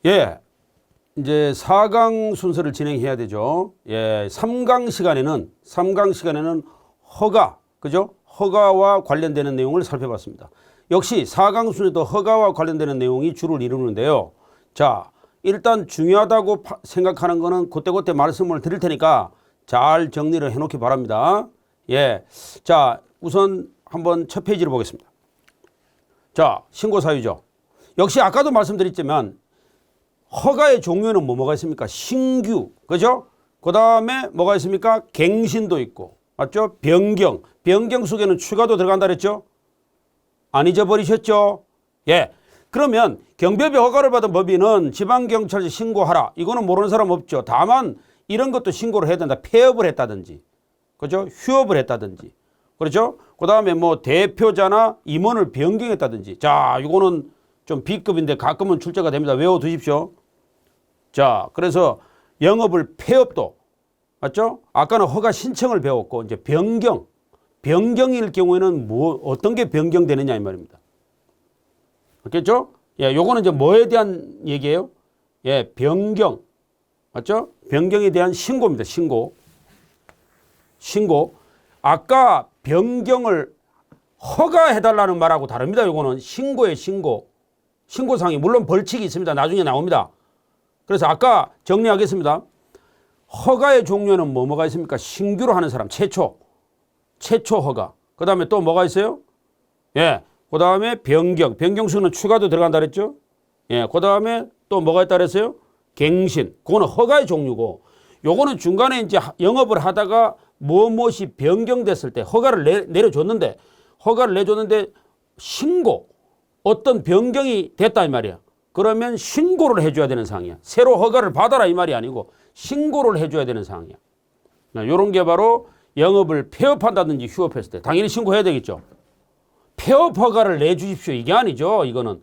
예, 이제 4강 순서를 진행해야 되죠. 예, 3강 시간에는 허가, 그죠? 허가와 관련되는 내용을 살펴봤습니다. 역시 4강 순에도 허가와 관련되는 내용이 주를 이루는데요. 자, 일단 중요하다고 생각하는 거는 그때그때 말씀을 드릴 테니까 잘 정리를 해놓기 바랍니다. 예, 자, 우선 한번 첫 페이지를 보겠습니다. 자, 신고사유죠. 역시 아까도 말씀드렸지만 허가의 종류는 뭐가 있습니까? 신규, 그죠? 그 다음에 뭐가 있습니까? 갱신도 있고, 맞죠? 변경 속에는 추가도 들어간다 그랬죠? 안 잊어버리셨죠? 예. 그러면 경비업의 허가를 받은 법인은 지방경찰서 신고하라. 이거는 모르는 사람 없죠. 다만 이런 것도 신고를 해야 된다. 폐업을 했다든지, 그죠? 휴업을 했다든지, 그렇죠? 그 다음에 뭐 대표자나 임원을 변경했다든지. 자, 이거는 좀 B급인데 가끔은 출제가 됩니다. 외워두십시오. 자, 그래서 영업을 폐업도, 맞죠? 아까는 허가 신청을 배웠고, 이제 변경일 경우에는 어떤 게 변경되느냐 이 말입니다. 알겠죠? 예, 요거는 이제 뭐에 대한 얘기예요? 예, 변경. 맞죠? 변경에 대한 신고입니다. 신고. 아까 변경을 허가해달라는 말하고 다릅니다. 요거는 신고예요, 신고. 신고사항이 물론 벌칙이 있습니다. 나중에 나옵니다. 그래서 아까 정리하겠습니다. 허가의 종류에는 뭐가 있습니까? 신규로 하는 사람, 최초 허가. 그 다음에 또 뭐가 있어요? 예, 그 다음에 변경 수는 추가도 들어간다 그랬죠? 예, 그 다음에 또 뭐가 있다 그랬어요? 갱신. 그거는 허가의 종류고, 요거는 중간에 이제 영업을 하다가 무엇이 변경됐을 때 허가를 내려줬는데 신고, 어떤 변경이 됐다 이 말이야. 그러면 신고를 해줘야 되는 상황이야. 새로 허가를 받아라 이 말이 아니고 신고를 해줘야 되는 상황이야. 이런 게 바로 영업을 폐업한다든지 휴업했을 때 당연히 신고해야 되겠죠. 폐업 허가를 내주십시오 이게 아니죠. 이거는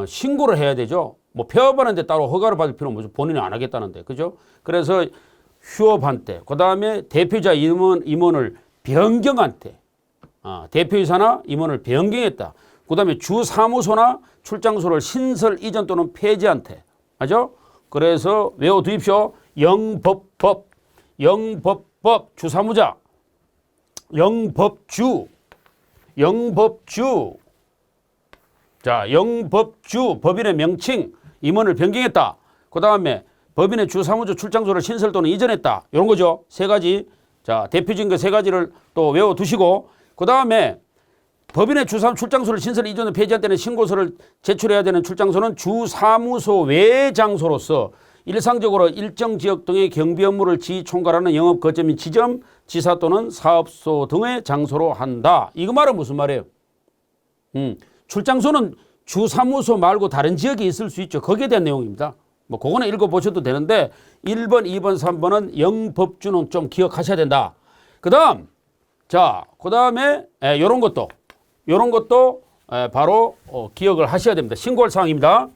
신고를 해야 되죠. 뭐 폐업하는데 따로 허가를 받을 필요는 없죠. 본인이 안 하겠다는데, 그죠? 그래서 휴업한 때, 그 다음에 대표자 임원을 변경한 때, 대표이사나 임원을 변경했다. 그 다음에 주사무소나 출장소를 신설 이전 또는 폐지한 때, 맞죠? 그래서 외워두십시오. 영법법, 주사무자, 영법주. 자, 영법주, 법인의 명칭, 임원을 변경했다. 그 다음에 법인의 주사무소 출장소를 신설 또는 이전했다. 이런 거죠. 세 가지. 자, 대표적인 거 세 가지를 또 외워두시고, 그 다음에 법인의 주사무소 출장소를 신설 이전을 폐지할 때는 신고서를 제출해야 되는 출장소는 주사무소 외 장소로서 일상적으로 일정 지역 등의 경비 업무를 지총괄하는 영업 거점인 지점, 지사 또는 사업소 등의 장소로 한다. 이거 말은 무슨 말이에요? 출장소는 주사무소 말고 다른 지역에 있을 수 있죠. 거기에 대한 내용입니다. 뭐 그거는 읽어보셔도 되는데 1번, 2번, 3번은 영법주는 좀 기억하셔야 된다. 그 다음에 요런 것도 바로 기억을 하셔야 됩니다. 신고할 사항입니다.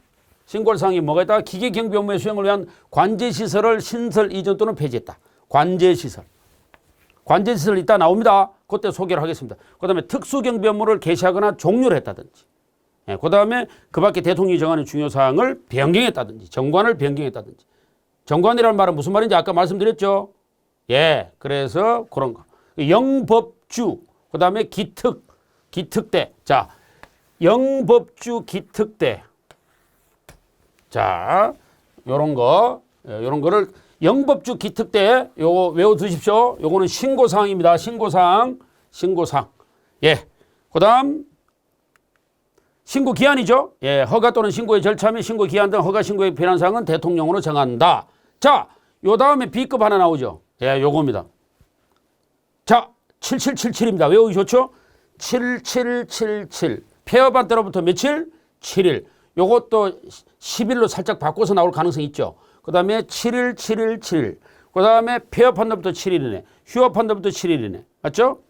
신고할 사항이 뭐가 있다? 기계경비 업무의 수행을 위한 관제시설을 신설 이전 또는 폐지했다. 관제시설 이따 나옵니다. 그때 소개를 하겠습니다. 그 다음에 특수경비 업무를 개시하거나 종료를 했다든지, 그 다음에 그 밖에 대통령이 정하는 중요사항을 변경했다든지, 정관을 변경했다든지. 정관이라는 말은 무슨 말인지 아까 말씀드렸죠. 예, 그래서 그런 거. 영법주, 그 다음에 기특대. 자, 영법주, 기특대. 자, 요런 거를 영법주, 기특대 요거 외워두십시오. 요거는 신고사항입니다. 신고사항. 예. 그 다음, 신고기한이죠. 예. 허가 또는 신고의 절차 및 신고기한 등 허가 신고의 필요한 사항은 대통령으로 정한다. 자, 요 다음에 B급 하나 나오죠. 예, 요겁니다. 자, 7777입니다. 외우기 좋죠? 7777. 폐업한 때로부터 며칠? 7일. 요것도 10일로 살짝 바꿔서 나올 가능성이 있죠. 그 다음에 7일. 그 다음에 폐업한 날부터 7일이네. 휴업한 날부터 7일이네. 맞죠?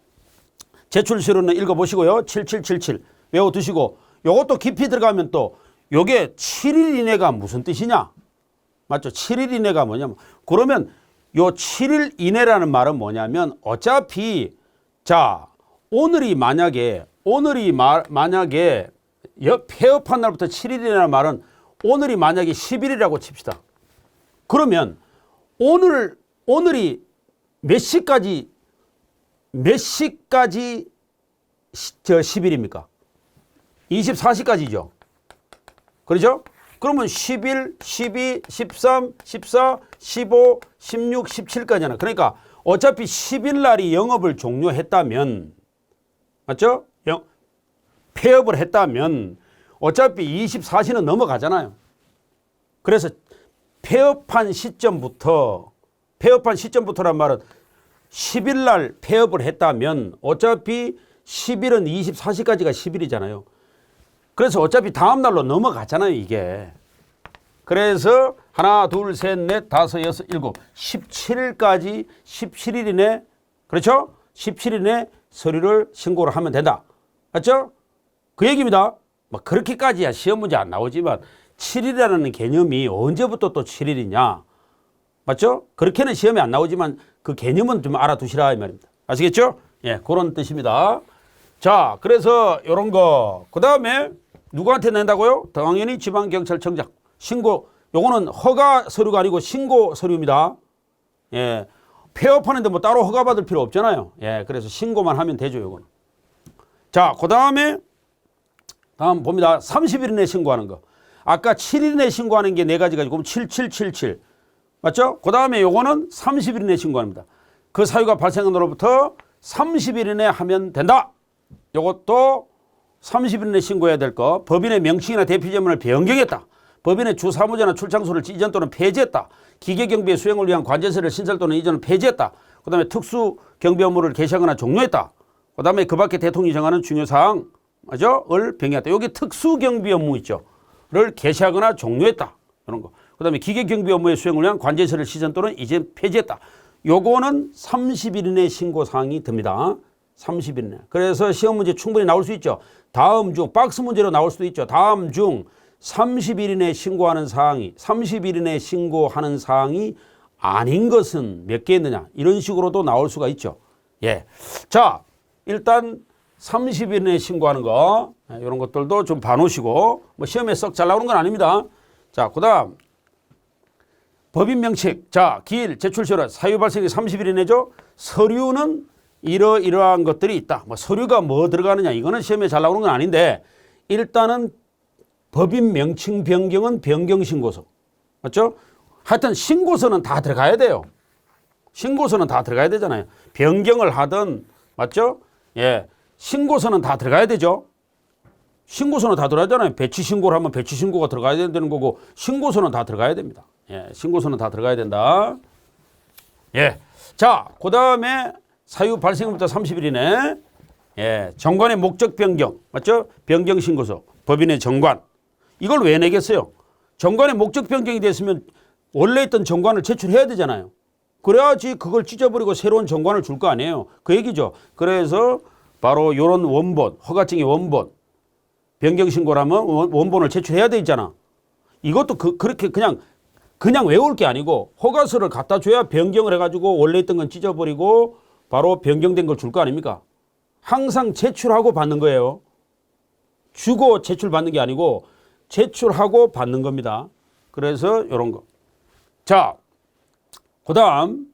제출시로는 읽어보시고요. 7777 외워두시고, 요것도 깊이 들어가면 또 요게 7일 이내가 무슨 뜻이냐? 맞죠? 7일 이내가 뭐냐면, 그러면 요 7일 이내라는 말은 뭐냐면 어차피 자, 오늘이 만약에 폐업한 날부터 7일이라는 말은 오늘이 만약에 10일이라고 칩시다. 그러면 오늘이 몇 시까지 10일입니까? 24시까지죠. 그렇죠? 그러면 11, 12, 13, 14, 15, 16, 17까지잖아. 그러니까 어차피 10일 날이 영업을 종료했다면, 맞죠? 폐업을 했다면 어차피 24시는 넘어가잖아요. 그래서 폐업한 시점부터란 말은 10일 날 폐업을 했다면 어차피 10일은 24시까지가 10일이잖아요. 그래서 어차피 다음 날로 넘어가잖아요, 이게. 그래서 하나, 둘, 셋, 넷, 다섯, 여섯, 일곱, 17일까지 17일 이내, 그렇죠? 17일 이내 서류를 신고를 하면 된다. 맞죠? 그 얘기입니다. 뭐 그렇게까지야 시험 문제 안 나오지만 7일이라는 개념이 언제부터 또 7일이냐. 맞죠? 그렇게는 시험에 안 나오지만 그 개념은 좀 알아두시라 이 말입니다. 아시겠죠? 예, 그런 뜻입니다. 자, 그래서 이런 거. 그 다음에 누구한테 낸다고요? 당연히 지방경찰청장. 신고, 요거는 허가 서류가 아니고 신고 서류입니다. 예, 폐업하는데 뭐 따로 허가 받을 필요 없잖아요. 예, 그래서 신고만 하면 되죠, 요거는. 자, 그 다음에 다음 봅니다. 30일 이내 신고하는 거. 아까 7일 이내 신고하는 게 4가지 가지고 그럼 7777. 맞죠? 그 다음에 요거는 30일 이내 신고합니다. 그 사유가 발생한 날로부터 30일 이내 하면 된다. 요것도 30일 이내 신고해야 될 거. 법인의 명칭이나 대표지명을 변경했다. 법인의 주 사무소나 출장소를 이전 또는 폐지했다. 기계경비의 수행을 위한 관제서를 신설 또는 이전을 폐지했다. 그 다음에 특수경비 업무를 개시하거나 종료했다. 그 다음에 그 밖에 대통령이 정하는 중요사항, 맞죠? 을 병행했다. 여기 특수경비 업무 있죠. 를 개시하거나 종료했다. 이런 거. 그 다음에 기계경비 업무의 수행을 위한 관제서를 시전 또는 이전 폐지했다. 요거는 30일 이내 신고사항이 됩니다. 30일 이내. 그래서 시험 문제 충분히 나올 수 있죠. 다음 중, 박스 문제로 나올 수도 있죠. 다음 중 30일 이내 신고하는 사항이, 30일 이내 신고하는 사항이 아닌 것은 몇 개 있느냐. 이런 식으로도 나올 수가 있죠. 예. 자, 일단 30일 이내 신고하는 거, 이런 것들도 좀 봐놓으시고, 뭐 시험에 썩 잘 나오는 건 아닙니다. 자, 그 다음, 법인 명칭. 자, 기일, 제출시효라, 사유 발생이 30일 이내죠. 서류는 이러이러한 것들이 있다. 뭐 서류가 뭐 들어가느냐. 이거는 시험에 잘 나오는 건 아닌데, 일단은 법인 명칭 변경은 변경신고서. 맞죠? 하여튼 신고서는 다 들어가야 돼요. 신고서는 다 들어가야 되잖아요. 변경을 하든, 맞죠? 예. 신고서는 다 들어가야 되죠. 신고서는 다 들어가야 되잖아요. 배치 신고를 하면 배치 신고가 들어가야 되는 거고, 신고서는 다 들어가야 됩니다. 예. 신고서는 다 들어가야 된다. 예. 자, 그 다음에 사유 발생부터 30일 이내, 예. 정관의 목적 변경. 맞죠? 변경 신고서. 법인의 정관. 이걸 왜 내겠어요? 정관의 목적 변경이 됐으면 원래 있던 정관을 제출해야 되잖아요. 그래야지 그걸 찢어버리고 새로운 정관을 줄 거 아니에요. 그 얘기죠. 그래서 바로 이런 원본, 허가증의 원본, 변경신고라면 원본을 제출해야 돼 있잖아. 이것도 그렇게 그냥 외울 게 아니고 허가서를 갖다 줘야 변경을 해가지고 원래 있던 건 찢어버리고 바로 변경된 걸 줄 거 아닙니까? 항상 제출하고 받는 거예요. 주고 제출받는 게 아니고 제출하고 받는 겁니다. 그래서 이런 거. 자, 그 다음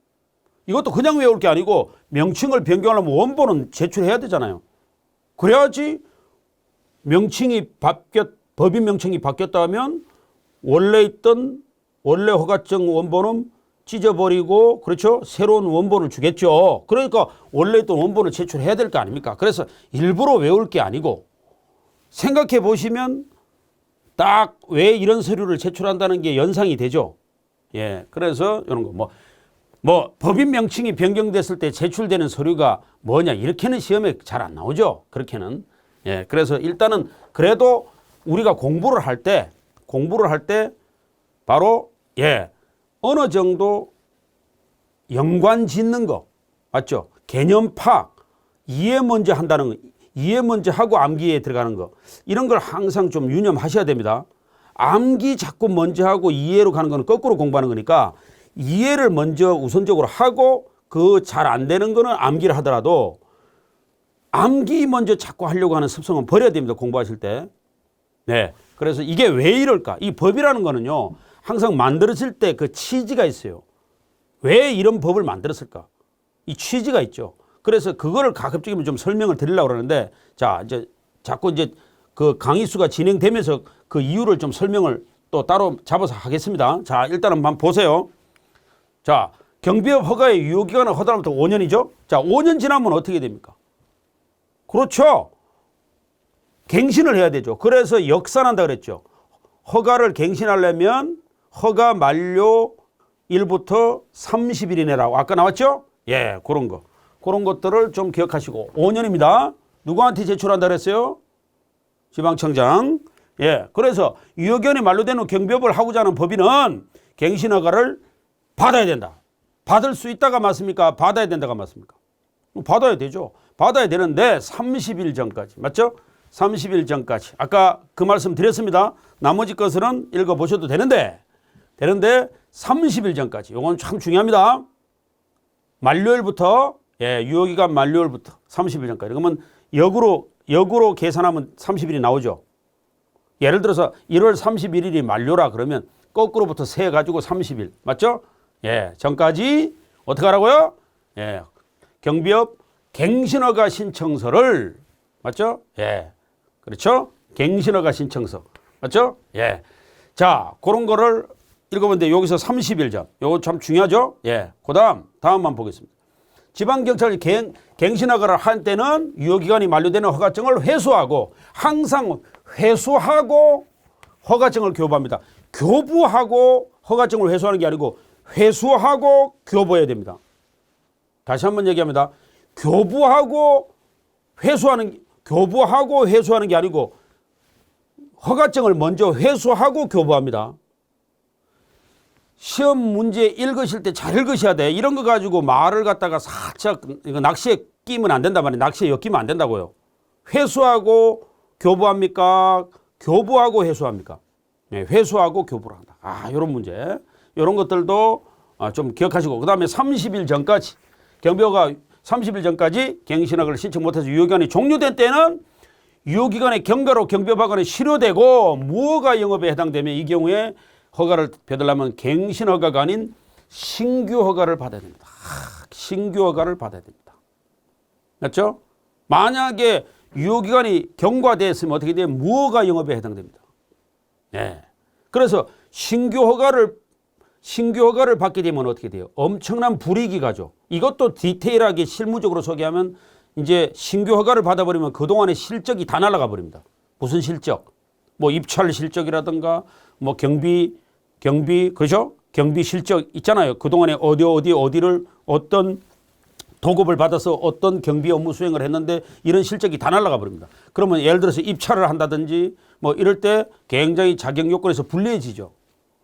이것도 그냥 외울 게 아니고 명칭을 변경하려면 원본은 제출해야 되잖아요. 그래야지 법인 명칭이 바뀌었다면 원래 있던 원래 허가증 원본은 찢어버리고, 그렇죠? 새로운 원본을 주겠죠. 그러니까 원래 있던 원본을 제출해야 될 거 아닙니까? 그래서 일부러 외울 게 아니고 생각해 보시면 딱 왜 이런 서류를 제출한다는 게 연상이 되죠. 예, 그래서 이런 거 뭐 법인 명칭이 변경됐을 때 제출되는 서류가 뭐냐, 이렇게는 시험에 잘 안 나오죠. 그렇게는. 예, 그래서 일단은 그래도 우리가 공부를 할 때 바로 어느 정도 연관 짓는 거 맞죠? 개념 파악, 이해 먼저 한다는 거, 이해 먼저 하고 암기에 들어가는 거, 이런 걸 항상 좀 유념하셔야 됩니다. 암기 자꾸 먼저 하고 이해로 가는 거는 거꾸로 공부하는 거니까 이해를 먼저 우선적으로 하고 그 잘 안 되는 거는 암기를 하더라도 암기 먼저 자꾸 하려고 하는 습성은 버려야 됩니다. 공부하실 때. 네. 그래서 이게 왜 이럴까? 이 법이라는 거는요, 항상 만들어질 때 그 취지가 있어요. 왜 이런 법을 만들었을까? 이 취지가 있죠. 그래서 그거를 가급적이면 좀 설명을 드리려고 그러는데, 자, 이제 자꾸 이제 그 강의 수가 진행되면서 그 이유를 좀 설명을 또 따로 잡아서 하겠습니다. 자, 일단은 한번 보세요. 자, 경비업 허가의 유효기간은 허다부터 5년이죠. 자, 5년 지나면 어떻게 됩니까? 그렇죠. 갱신을 해야 되죠. 그래서 역산한다 그랬죠. 허가를 갱신하려면 허가 만료일부터 30일 이내라고 아까 나왔죠? 예, 그런 거. 그런 것들을 좀 기억하시고 5년입니다. 누구한테 제출한다 그랬어요? 지방청장. 예, 그래서 유효기간이 만료되는 경비업을 하고자 하는 법인은 갱신허가를 받아야 된다. 받을 수 있다가 맞습니까? 받아야 된다가 맞습니까? 받아야 되죠. 받아야 되는데 30일 전까지. 맞죠? 30일 전까지. 아까 그 말씀 드렸습니다. 나머지 것은 읽어보셔도 되는데 30일 전까지. 이건 참 중요합니다. 만료일부터, 예, 유효기간 만료일부터 30일 전까지. 그러면 역으로 계산하면 30일이 나오죠. 예를 들어서 1월 31일이 만료라 그러면 거꾸로부터 세가지고 30일. 맞죠? 예, 전까지 어떻게 하라고요? 예, 경비업 갱신허가 신청서를, 맞죠? 예, 그렇죠? 갱신허가 신청서. 맞죠? 예. 자, 그런 거를 읽어보는데 여기서 30일 전. 요거 참 중요하죠? 예. 다음만 보겠습니다. 지방경찰이 갱신허가를 할 때는 유효기간이 만료되는 허가증을 회수하고, 항상 회수하고 허가증을 교부합니다. 교부하고 허가증을 회수하는 게 아니고 회수하고 교부해야 됩니다. 다시 한번 얘기합니다. 교부하고 회수하는 게 아니고 허가증을 먼저 회수하고 교부합니다. 시험 문제 읽으실 때 잘 읽으셔야 돼. 이런 거 가지고 말을 갖다가 살짝 이거 낚시에 끼면 안 된단 말이에요. 낚시에 엮이면 안 된다고요. 회수하고 교부합니까? 교부하고 회수합니까? 네, 회수하고 교부를 한다. 이런 문제. 이런 것들도 좀 기억하시고, 그 다음에 30일 전까지, 경비허가 30일 전까지 갱신허가를 신청 못해서 유효기간이 종료된 때는 유효기간의 경과로 경비업허가는 실효되고 무허가 영업에 해당되면 이 경우에 허가를 받으려면 갱신허가가 아닌 신규허가를 받아야 됩니다. 신규허가를 받아야 됩니다. 맞죠? 만약에 유효기간이 경과됐으면 어떻게 돼요? 무허가 영업에 해당됩니다. 네. 그래서 신규허가를 받게 되면 어떻게 돼요? 엄청난 불이익이 가죠. 이것도 디테일하게 실무적으로 소개하면 이제 신규허가를 받아버리면 그동안의 실적이 다 날아가 버립니다. 무슨 실적? 뭐 입찰 실적이라든가 뭐 경비, 그죠? 경비 실적 있잖아요. 그동안에 어디를 어떤 도급을 받아서 어떤 경비 업무 수행을 했는데 이런 실적이 다 날아가 버립니다. 그러면 예를 들어서 입찰을 한다든지 뭐 이럴 때 굉장히 자격 요건에서 불리해지죠.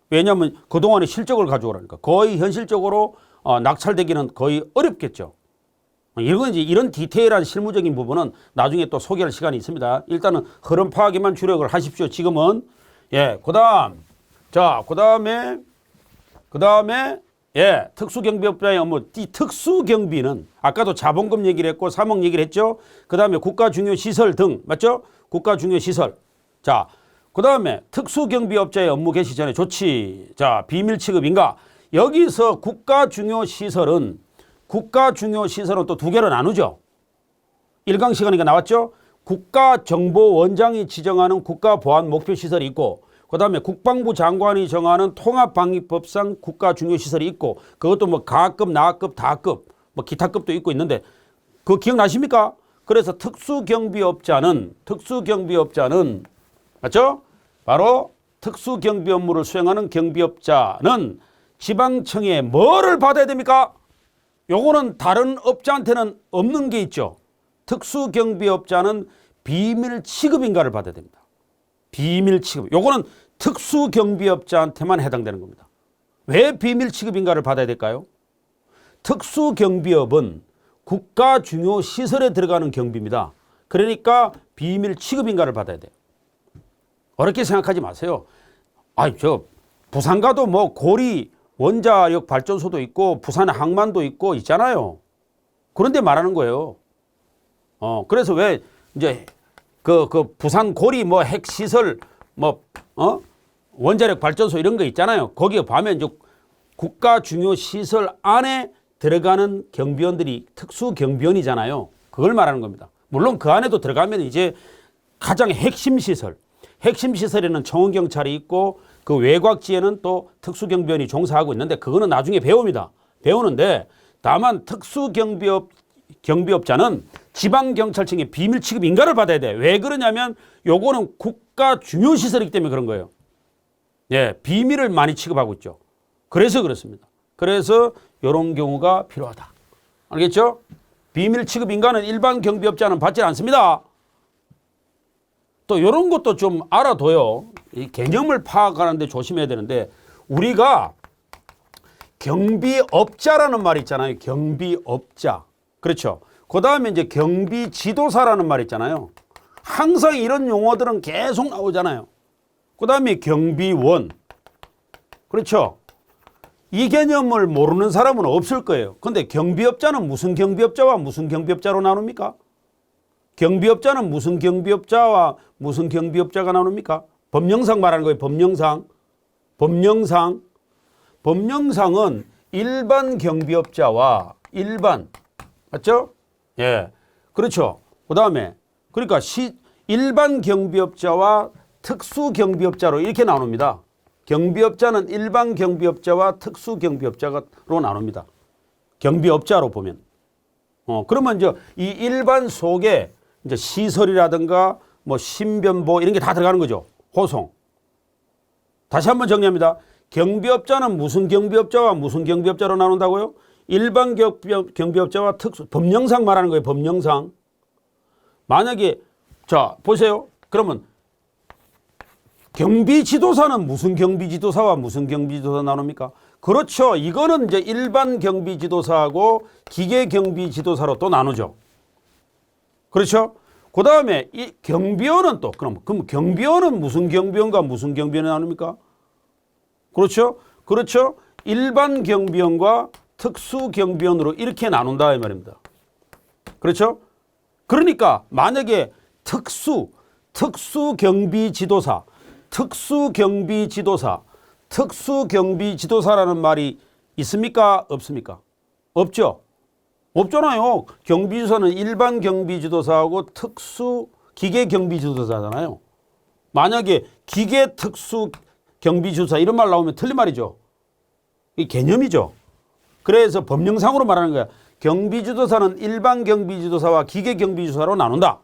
왜냐하면 그동안의 실적을 가져오라니까. 거의 현실적으로 낙찰되기는 거의 어렵겠죠. 이런 디테일한 실무적인 부분은 나중에 또 소개할 시간이 있습니다. 일단은 흐름 파악에만 주력을 하십시오. 지금은. 예, 그 다음에 예, 특수경비업자의 업무. 이 특수경비는 아까도 자본금 얘기를 했고 3억 얘기를 했죠. 그 다음에 국가중요시설 등, 맞죠? 국가중요시설. 자, 그 다음에 특수경비업자의 업무 개시 전에 조치. 자, 비밀취급인가? 여기서 국가중요시설은 또 두 개로 나누죠. 1강 시간이니까 나왔죠. 국가정보원장이 지정하는 국가보안목표시설이 있고, 그 다음에 국방부 장관이 정하는 통합방위법상 국가중요시설이 있고, 그것도 뭐 가급, 나급, 다급, 뭐 기타급도 있고 있는데, 그거 기억나십니까? 그래서 특수경비업자는 맞죠? 바로 특수경비 업무를 수행하는 경비업자는 지방청에 뭐를 받아야 됩니까? 요거는 다른 업자한테는 없는 게 있죠. 특수경비업자는 비밀취급인가를 받아야 됩니다. 비밀취급. 요거는 특수경비업자한테만 해당되는 겁니다. 왜 비밀취급인가를 받아야 될까요? 특수경비업은 국가중요시설에 들어가는 경비입니다. 그러니까 비밀취급인가를 받아야 돼요. 어렵게 생각하지 마세요. 부산 가도 뭐 고리 원자력 발전소도 있고 부산 항만도 있고 있잖아요. 그런데 말하는 거예요. 그래서 왜 이제 그 부산 고리 뭐 핵시설 원자력 발전소 이런 거 있잖아요. 거기에 보면 이제 국가 중요 시설 안에 들어가는 경비원들이 특수 경비원이잖아요. 그걸 말하는 겁니다. 물론 그 안에도 들어가면 이제 가장 핵심 시설에는 청원경찰이 있고 그 외곽지에는 또 특수경비원이 종사하고 있는데 그거는 나중에 배웁니다. 배우는데 다만 경비업자는 지방경찰청의 비밀 취급 인가를 받아야 돼. 왜 그러냐면 요거는 국가 중요 시설이기 때문에 그런 거예요. 예, 비밀을 많이 취급하고 있죠. 그래서 그렇습니다. 그래서 이런 경우가 필요하다. 알겠죠? 비밀 취급 인가는 일반 경비업자는 받지 않습니다. 또 이런 것도 좀 알아둬요. 이 개념을 파악하는데 조심해야 되는데 우리가 경비업자라는 말 있잖아요. 경비업자. 그렇죠. 그 다음에 이제 경비지도사라는 말 있잖아요. 항상 이런 용어들은 계속 나오잖아요. 그 다음에 경비원. 그렇죠. 이 개념을 모르는 사람은 없을 거예요. 근데 경비업자는 무슨 경비업자와 무슨 경비업자로 나눕니까? 경비업자는 무슨 경비업자와 무슨 경비업자가 나눕니까? 법령상 말하는 거예요. 법령상은 일반 경비업자와 일반, 맞죠? 예. 그렇죠. 그 다음에, 그러니까 일반 경비업자와 특수 경비업자로 이렇게 나눕니다. 경비업자는 일반 경비업자와 특수 경비업자로 나눕니다. 경비업자로 보면. 그러면 이제 이 일반 속에 이제 시설이라든가 뭐 신변보 이런 게 다 들어가는 거죠. 호송. 다시 한번 정리합니다. 경비업자는 무슨 경비업자와 무슨 경비업자로 나눈다고요? 일반 경비업자와 특수, 법령상 말하는 거예요. 법령상. 만약에 자 보세요. 그러면 경비지도사는 무슨 경비지도사와 무슨 경비지도사 나눕니까? 그렇죠. 이거는 이제 일반 경비지도사하고 기계 경비지도사로 또 나누죠. 그렇죠. 그 다음에 이 경비원은 또 그럼 경비원은 무슨 경비원과 무슨 경비원이 나눕니까? 그렇죠. 그렇죠. 일반 경비원과 특수 경비원으로 이렇게 나눈다 이 말입니다. 그렇죠. 그러니까 만약에 특수경비지도사라는 말이 있습니까? 없습니까? 없죠. 없잖아요. 경비지도사는 일반 경비지도사하고 특수 기계 경비지도사잖아요. 만약에 기계 특수 경비지도사 이런 말 나오면 틀린 말이죠. 이 개념이죠. 그래서 법령상으로 말하는 거야. 경비지도사는 일반 경비지도사와 기계 경비지도사로 나눈다.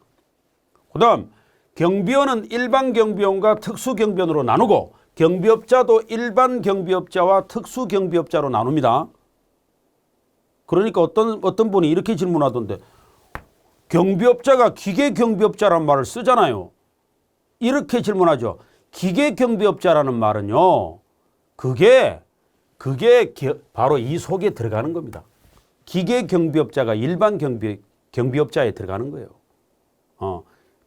그 다음 경비원은 일반 경비원과 특수 경비원으로 나누고 경비업자도 일반 경비업자와 특수 경비업자로 나눕니다. 그러니까 어떤 분이 이렇게 질문하던데 경비업자가 기계 경비업자라는 말을 쓰잖아요. 이렇게 질문하죠. 기계 경비업자라는 말은요. 그게 바로 이 속에 들어가는 겁니다. 기계 경비업자가 일반 경비업자에 들어가는 거예요.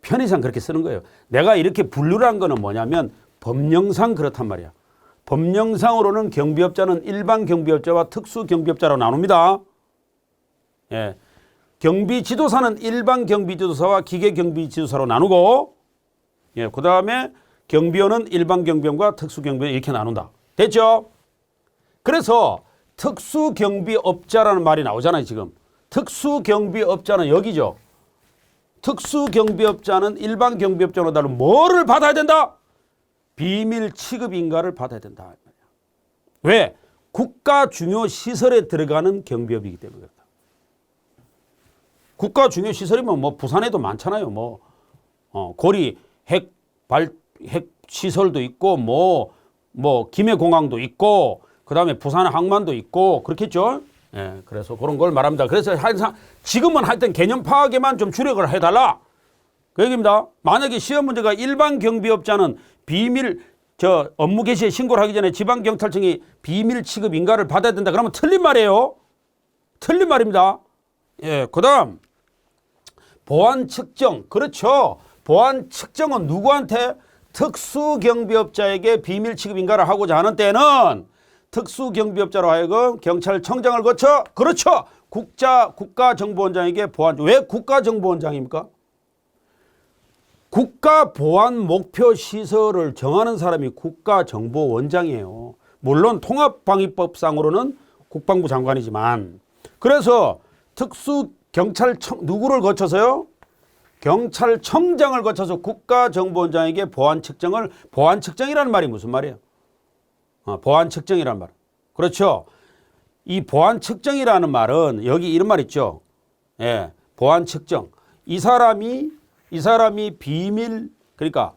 편의상 그렇게 쓰는 거예요. 내가 이렇게 분류를 한 거는 뭐냐면 법령상 그렇단 말이야. 법령상으로는 경비업자는 일반 경비업자와 특수 경비업자로 나눕니다. 예. 경비지도사는 일반 경비지도사와 기계 경비지도사로 나누고, 예. 그 다음에 경비원은 일반 경비원과 특수 경비원 이렇게 나눈다. 됐죠? 그래서 특수경비업자라는 말이 나오잖아요, 지금. 특수경비업자는 여기죠. 특수경비업자는 일반 경비업자로 다른 뭐를 받아야 된다? 비밀 취급 인가를 받아야 된다. 왜? 국가 중요 시설에 들어가는 경비업이기 때문에 그렇다. 국가 중요 시설이면 뭐 부산에도 많잖아요. 뭐 고리 핵 시설도 있고 뭐 김해공항도 있고 그다음에 부산 항만도 있고 그렇겠죠. 예, 그래서 그런 걸 말합니다. 그래서 항상 지금은 하여튼 개념 파악에만 좀 주력을 해달라. 그 얘기입니다. 만약에 시험 문제가 일반 경비업자는 업무 개시에 신고를 하기 전에 지방경찰청이 비밀 취급 인가를 받아야 된다. 그러면 틀린 말이에요. 틀린 말입니다. 예, 그다음 보안 측정. 그렇죠. 보안 측정은 누구한테? 특수경비업자에게 비밀 취급 인가를 하고자 하는 때는 특수경비업자로 하여금 경찰청장을 거쳐, 그렇죠. 국가정보원장에게 보안. 왜 국가정보원장입니까? 국가 보안 목표 시설을 정하는 사람이 국가정보원장이에요. 물론 통합방위법상으로는 국방부 장관이지만, 그래서 특수경찰청 누구를 거쳐서요? 경찰청장을 거쳐서 국가정보원장에게 보안 측정이라는 말이 무슨 말이에요? 보안 측정이라는 말. 그렇죠. 이 보안 측정이라는 말은 여기 이런 말 있죠. 예, 보안 측정. 이 사람이 비밀, 그러니까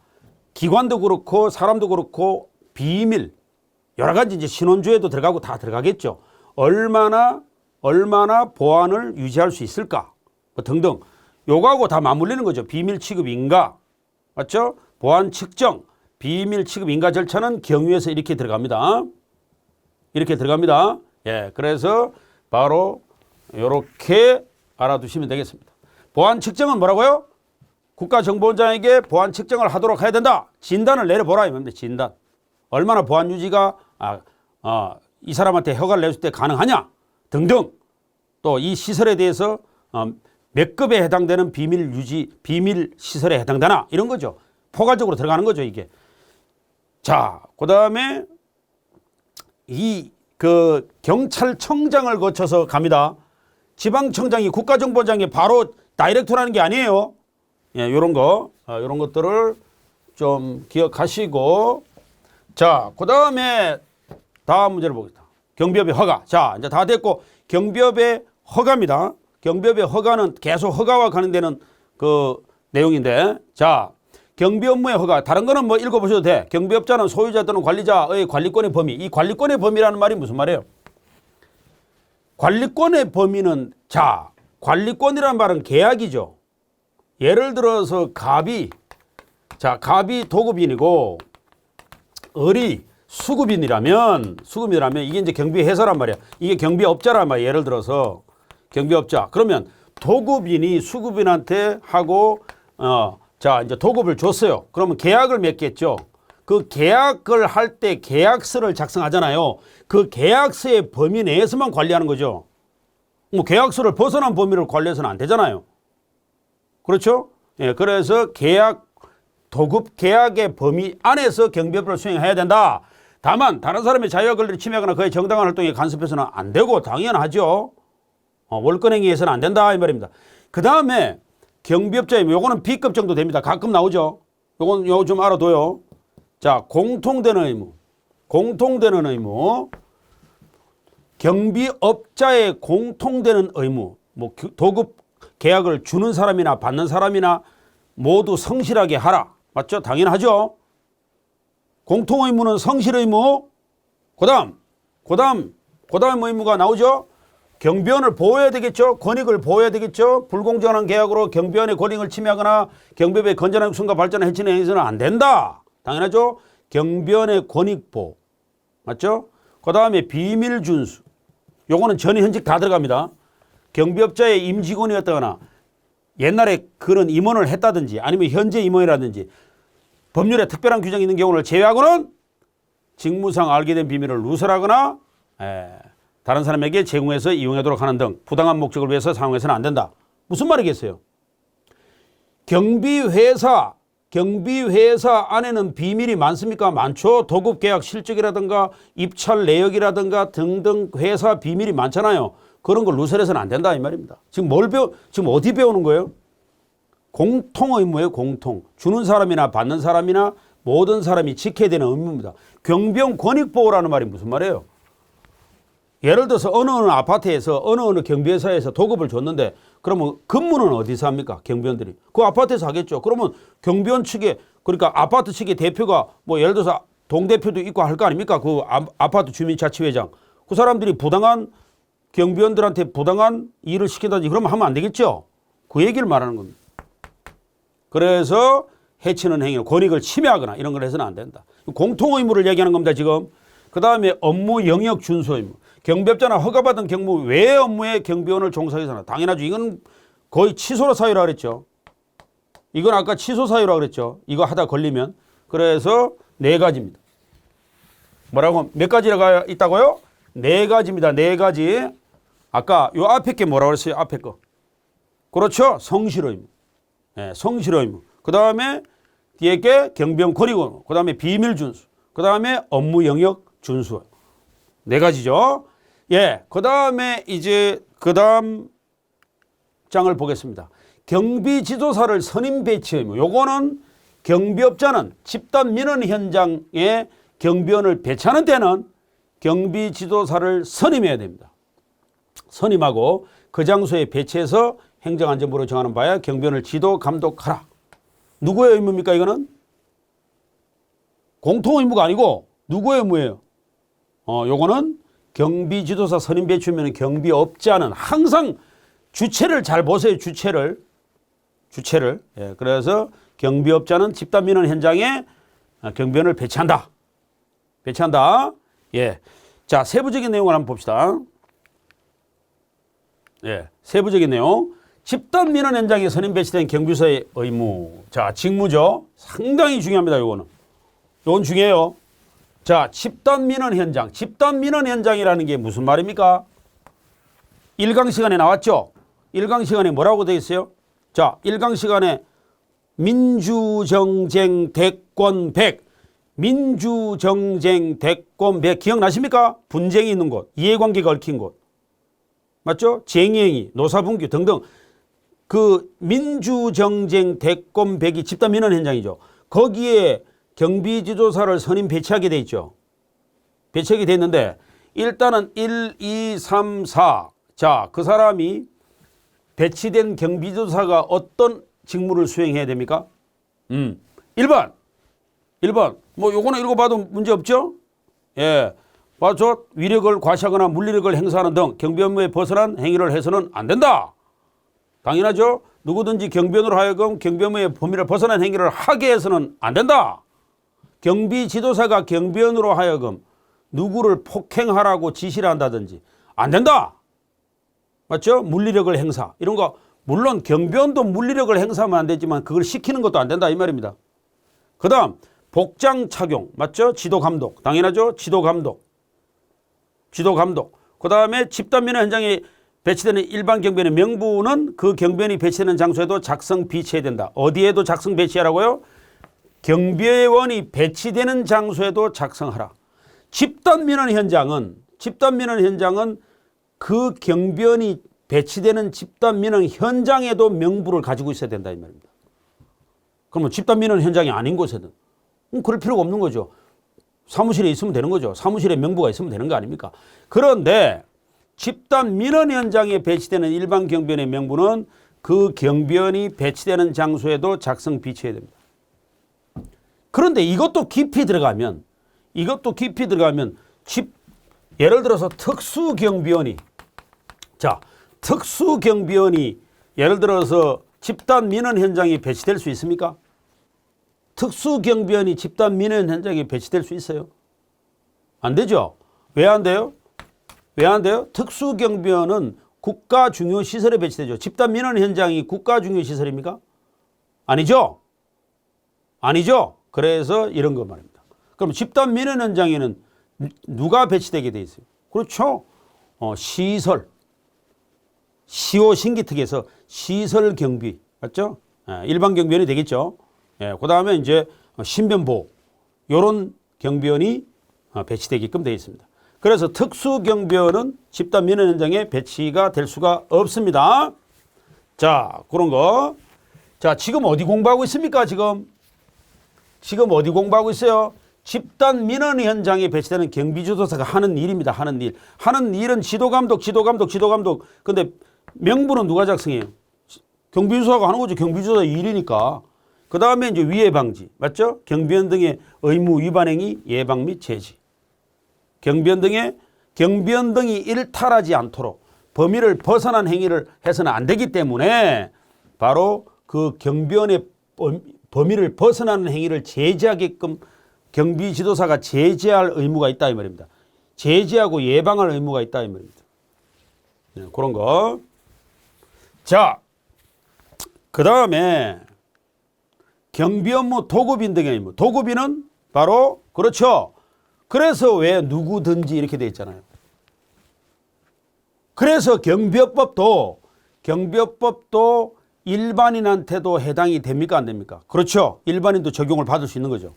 기관도 그렇고 사람도 그렇고 비밀, 여러 가지 이제 신원조회도 들어가고 다 들어가겠죠. 얼마나 보안을 유지할 수 있을까 뭐 등등. 요거하고 다 맞물리는 거죠. 비밀 취급 인가, 맞죠? 보안 측정, 비밀 취급 인가 절차는 경위에서 이렇게 들어갑니다. 이렇게 들어갑니다. 예, 그래서 바로 이렇게 알아두시면 되겠습니다. 보안 측정은 뭐라고요? 국가정보원장에게 보안 측정을 하도록 해야 된다. 진단을 내려보라 이 말입니다. 진단. 얼마나 보안 유지가 이 사람한테 허가를 내줄 때 가능하냐 등등. 또 이 시설에 대해서 몇 급에 해당되는 비밀 시설에 해당되나 이런 거죠. 포괄적으로 들어가는 거죠, 이게. 자, 그다음에 그 경찰청장을 거쳐서 갑니다. 지방청장이 국가정보원장에 바로 다이렉트라는 게 아니에요. 예, 요런 것들을 좀 기억하시고. 자, 그다음에 다음 문제를 보겠습니다. 경비업의 허가. 자, 이제 다 됐고 경비업의 허가입니다. 경비업의 허가는 계속 허가와 관련되는 그 내용인데, 자, 경비 업무의 허가. 다른 거는 뭐 읽어보셔도 돼. 경비업자는 소유자 또는 관리자의 관리권의 범위. 이 관리권의 범위라는 말이 무슨 말이에요? 관리권의 범위는, 자, 관리권이라는 말은 계약이죠. 예를 들어서 갑이 도급인이고 을이 수급인이라면 이게 이제 경비회사란 말이야. 이게 경비업자란 말이야. 예를 들어서 경비업자. 그러면 도급인이 수급인한테 하고 자, 이제 도급을 줬어요. 그러면 계약을 맺겠죠. 그 계약을 할 때 계약서를 작성하잖아요. 그 계약서의 범위 내에서만 관리하는 거죠. 뭐 계약서를 벗어난 범위를 관리해서는 안 되잖아요. 그렇죠? 예, 그래서 도급 계약의 범위 안에서 경비업을 수행해야 된다. 다만 다른 사람의 자유와 권리를 침해하거나 그의 정당한 활동에 간섭해서는 안 되고 당연하죠. 월권행위해서는 안 된다 이 말입니다. 그 다음에 경비업자의 요거는 B급 정도 됩니다. 가끔 나오죠. 요거 좀 알아둬요. 자, 공통되는 의무. 경비업자의 공통되는 의무. 뭐 도급 계약을 주는 사람이나 받는 사람이나 모두 성실하게 하라. 맞죠? 당연하죠. 공통 의무는 성실 의무. 그다음 의무가 나오죠. 경비원을 보호해야 되겠죠. 권익을 보호해야 되겠죠. 불공정한 계약으로 경비원의 권익을 침해하거나 경비업의 건전한 육성과 발전을 해치는 행위는 안 된다. 당연하죠. 경비원의 권익 보호. 맞죠? 그 다음에 비밀 준수. 요거는 전현직 다 들어갑니다. 경비업자의 임직원이었다거나 옛날에 그런 임원을 했다든지 아니면 현재 임원이라든지 법률에 특별한 규정이 있는 경우를 제외하고는 직무상 알게 된 비밀을 누설하거나 다른 사람에게 제공해서 이용하도록 하는 등 부당한 목적을 위해서 사용해서는 안 된다. 무슨 말이겠어요? 경비회사 안에는 비밀이 많습니까? 많죠. 도급계약 실적이라든가 입찰 내역이라든가 등등 회사 비밀이 많잖아요. 그런 걸 누설해서는 안 된다 이 말입니다. 지금 지금 어디 배우는 거예요? 공통 의무예요. 공통. 주는 사람이나 받는 사람이나 모든 사람이 지켜야 되는 의무입니다. 경비원 권익보호라는 말이 무슨 말이에요? 예를 들어서 어느 아파트에서 어느 경비회사에서 도급을 줬는데 그러면 근무는 어디서 합니까? 경비원들이. 그 아파트에서 하겠죠. 그러면 경비원 측에, 그러니까 아파트 측의 대표가 뭐 예를 들어서 동대표도 있고 할 거 아닙니까? 그 아파트 주민자치회장. 그 사람들이 경비원들한테 부당한 일을 시킨다든지 그러면 하면 안 되겠죠. 그 얘기를 말하는 겁니다. 그래서 해치는 행위는 권익을 침해하거나 이런 걸 해서는 안 된다. 공통 의무를 얘기하는 겁니다, 지금. 그 다음에 업무 영역 준수 의무. 경비업자나 허가받은 경무 외 업무에 경비원을 종사해서는 당연하죠. 이건 거의 치소로 사유라 그랬죠. 이건 아까 취소 사유라 그랬죠. 이거 하다 걸리면. 그래서 4가지입니다. 뭐라고? 몇 가지가 있다고요? 4가지입니다. 4가지. 아까 요 앞에 게 뭐라고 그랬어요? 앞에 거. 그렇죠. 성실 의무. 네, 성실 의무. 그 다음에 뒤에 게 경비원 권익, 그 다음에 비밀 준수, 그 다음에 업무 영역 준수. 네 가지죠. 예, 그 다음에 이제 그 다음 장을 보겠습니다. 경비 지도사를 선임 배치 의무. 요거는 경비업자는 집단 민원 현장에 경비원을 배치하는 데는 경비 지도사를 선임해야 됩니다. 선임하고 그 장소에 배치해서 행정안전부로 정하는 바에 경비원을 지도 감독하라. 누구의 의무입니까? 이거는 공통 의무가 아니고 누구의 의무예요? 요거는 경비 지도사 선임 배치면 경비업자는 항상 주체를 잘 보세요. 주체를. 예, 그래서 경비업자는 집단 민원 현장에 경비원을 배치한다. 예. 자, 세부적인 내용을 한번 봅시다. 예. 세부적인 내용. 집단 민원 현장에 선임 배치된 경비서의 의무. 자, 직무죠. 상당히 중요합니다. 요거는 중요해요. 자, 집단 민원 현장. 집단 민원 현장이라는 게 무슨 말입니까? 1강 시간에 나왔죠? 1강 시간에 뭐라고 되어 있어요? 자, 1강 시간에 민주정쟁 대권 100. 민주정쟁 대권 100. 기억나십니까? 분쟁이 있는 곳, 이해관계가 얽힌 곳. 맞죠? 쟁의행위, 노사분규 등등. 그 민주정쟁 대권 100이 집단 민원 현장이죠. 거기에 경비지도사를 선임 배치하게 돼 있죠. 배치하게 돼 있는데 일단은 1, 2, 3, 4. 자, 그 사람이 배치된 경비지도사가 어떤 직무를 수행해야 됩니까? 1번. 뭐 요거는 읽어봐도 문제 없죠? 예. 봐줘. 위력을 과시하거나 물리력을 행사하는 등 경비 업무에 벗어난 행위를 해서는 안 된다. 당연하죠. 누구든지 경비원으로 하여금 경비 업무의 범위를 벗어난 행위를 하게 해서는 안 된다. 경비 지도사가 경비원으로 하여금 누구를 폭행하라고 지시를 한다든지 안 된다. 맞죠? 물리력을 행사 이런 거 물론 경비원도 물리력을 행사하면 안 되지만 그걸 시키는 것도 안 된다 이 말입니다. 그 다음 복장 착용 맞죠? 지도 감독 당연하죠? 지도 감독 그 다음에 집단 민원 현장에 배치되는 일반 경비원의 명부는 그 경비원이 배치되는 장소에도 작성 비치해야 된다. 어디에도 작성 배치하라고요? 경비원이 배치되는 장소에도 작성하라. 집단 민원 현장은 그 경비원이 배치되는 집단 민원 현장에도 명부를 가지고 있어야 된다 이 말입니다. 그러면 집단 민원 현장이 아닌 곳에는 그럴 필요가 없는 거죠. 사무실에 있으면 되는 거죠. 사무실에 명부가 있으면 되는 거 아닙니까? 그런데 집단 민원 현장에 배치되는 일반 경비원의 명부는 그 경비원이 배치되는 장소에도 작성 비치해야 됩니다. 그런데 이것도 깊이 들어가면 예를 들어서 특수경비원이 예를 들어서 집단 민원 현장에 배치될 수 있습니까? 특수경비원이 집단 민원 현장에 배치될 수 있어요? 안 되죠? 왜 안 돼요? 특수경비원은 국가 중요 시설에 배치되죠. 집단 민원 현장이 국가 중요 시설입니까? 아니죠. 그래서 이런 거 말입니다. 그럼 집단 민원 현장에는 누가 배치되게 돼 있어요? 그렇죠. 시설. 시호 신기특에서 시설 경비. 맞죠? 일반 경비원이 되겠죠. 그 다음에 이제 신변보호. 요런 경비원이 배치되게끔 되어 있습니다. 그래서 특수경비원은 집단 민원 현장에 배치가 될 수가 없습니다. 자, 그런 거. 자, 지금 어디 공부하고 있습니까? 지금 어디 공부하고 있어요? 집단 민원 현장에 배치되는 경비지도사가 하는 일입니다. 하는 일은 지도감독. 근데 명부는 누가 작성해요? 경비지도사가 하는 거죠. 경비지도사 일이니까. 그 다음에 이제 위해 방지. 맞죠? 경비원 등의 의무 위반 행위 예방 및 제지. 경비원 등이 일탈하지 않도록 범위를 벗어난 행위를 해서는 안 되기 때문에 바로 그 경비원의 범위를 벗어나는 행위를 제재하게끔 경비지도사가 제재할 의무가 있다 이 말입니다. 제재하고 예방할 의무가 있다 이 말입니다. 그런 거. 자, 그 다음에 경비 업무 도급인 등의 의무. 도급인은 바로 그렇죠. 그래서 왜 누구든지 이렇게 돼 있잖아요. 그래서 경비업법도 일반인한테도 해당이 됩니까 안 됩니까? 그렇죠. 일반인도 적용을 받을 수 있는 거죠.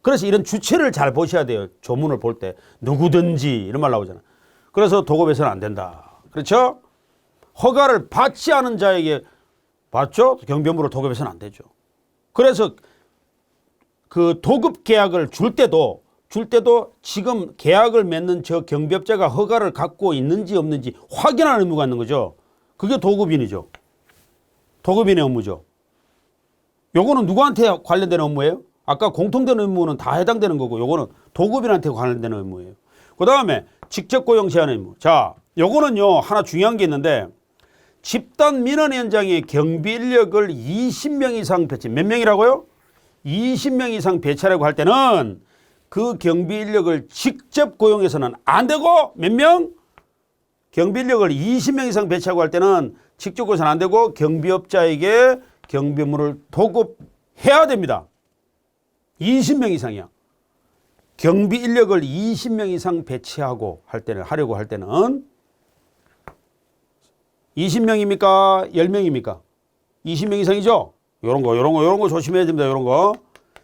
그래서 이런 주체를 잘 보셔야 돼요. 조문을 볼 때. 누구든지 이런 말 나오잖아요. 그래서 도급해서는 안 된다. 그렇죠? 허가를 받지 않은 자에게 맞죠? 경비업무를 도급해서는 안 되죠. 그래서 그 도급 계약을 줄 때도 지금 계약을 맺는 저 경비업자가 허가를 갖고 있는지 없는지 확인하는 의무가 있는 거죠. 그게 도급인이죠. 도급인의 업무죠. 요거는 누구한테 관련되는 업무예요? 아까 공통된 의무는 다 해당되는 거고 요거는 도급인한테 관련되는 의무예요. 그 다음에 직접 고용 제한 의무. 자, 요거는요 하나 중요한 게 있는데 집단 민원 현장에 경비 인력을 20명 이상 배치. 몇 명이라고요? 20명 이상 배치하려고 할 때는 그 경비 인력을 직접 고용해서는 안 되고 몇 명? 경비 인력을 20명 이상 배치하고 할 때는 직접 고용해서는 안 되고 경비업자에게 경비 업무를 도급해야 됩니다. 20명 이상이야. 경비 인력을 20명 이상 배치하고 할 때는 하려고 할 때는 20명입니까? 10명입니까? 20명 이상이죠? 요런 거 조심해야 됩니다. 요런 거.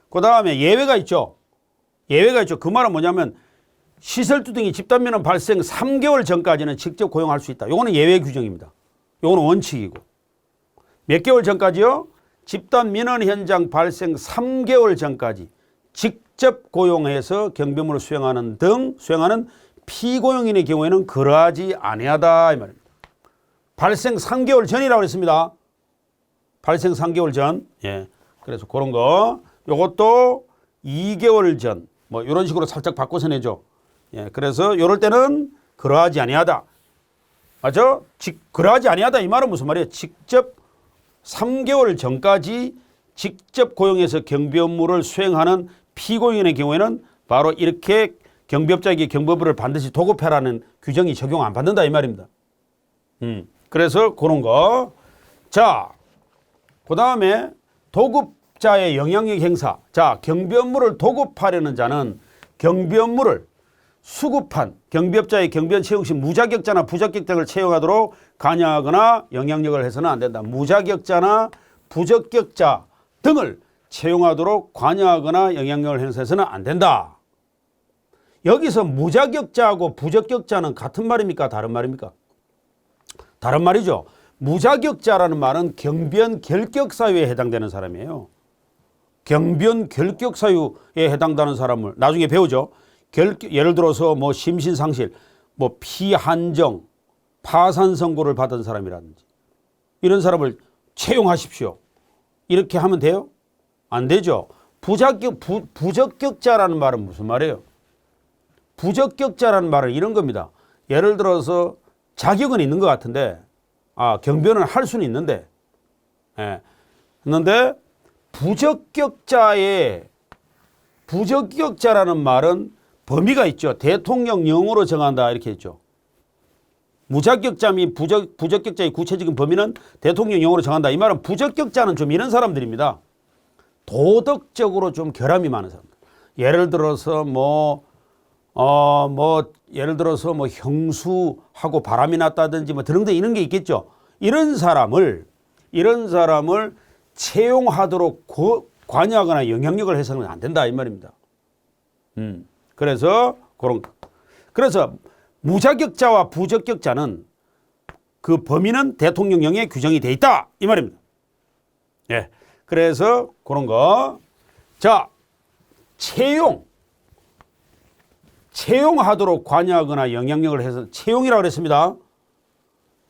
그 다음에 예외가 있죠. 예외가 있죠. 그 말은 뭐냐면 시설투등이 집단민원 발생 3개월 전까지는 직접 고용할 수 있다. 요거는 예외 규정입니다. 요거는 원칙이고. 몇 개월 전까지요? 집단민원 현장 발생 3개월 전까지 직접 고용해서 경비업무를 수행하는 피고용인의 경우에는 그러하지 아니하다 이 말입니다. 발생 3개월 전이라고 했습니다. 발생 3개월 전. 예. 그래서 그런 거. 요것도 2개월 전. 뭐 이런 식으로 살짝 바꿔서 내죠. 예. 그래서 요럴 때는 그러하지 아니하다. 맞죠? 그러하지 아니하다 이 말은 무슨 말이에요? 직접 3개월 전까지 직접 고용해서 경비 업무를 수행하는 피고인의 경우에는 바로 이렇게 경비업자에게 경비업무를 반드시 도급해라는 규정이 적용 안 받는다 이 말입니다. 그래서 그런 거. 자, 그 다음에 도급자의 영향력 행사. 자, 경비 업무를 도급하려는 자는 경비 업무를 수급한 경비업자의 경비원 채용 시 무자격자나 부적격자를 채용하도록 관여하거나 영향력을 해서는 안 된다. 무자격자나 부적격자 등을 채용하도록 관여하거나 영향력을 행사해서는 안 된다. 여기서 무자격자하고 부적격자는 같은 말입니까? 다른 말입니까? 다른 말이죠. 무자격자라는 말은 경비원 결격 사유에 해당되는 사람이에요. 경비원 결격 사유에 해당되는 사람을 나중에 배우죠. 예를 들어서 뭐 심신상실, 뭐 피한정, 파산 선고를 받은 사람이라든지 이런 사람을 채용하십시오. 이렇게 하면 돼요? 안 되죠. 부적격자라는 말은 무슨 말이에요? 부적격자라는 말은 이런 겁니다. 예를 들어서 자격은 있는 것 같은데 경비원은 할 수는 있는데 그런데 부적격자라는 말은 범위가 있죠. 대통령령으로 정한다 이렇게 했죠. 무자격자 및 부적격자의 구체적인 범위는 대통령령으로 정한다. 이 말은 부적격자는 좀 이런 사람들입니다. 도덕적으로 좀 결함이 많은 사람들. 예를 들어서 예를 들어서 형수하고 바람이 났다든지 드릉등 이런 게 있겠죠. 이런 사람을 채용하도록 관여하거나 영향력을 해서는 안 된다 이 말입니다. 그래서 그런 거. 그래서 무자격자와 부적격자는 그 범위는 대통령령에 규정이 돼 있다 이 말입니다. 예. 그래서 그런 거. 자, 채용하도록 관여하거나 영향력을 해서 채용이라고 그랬습니다.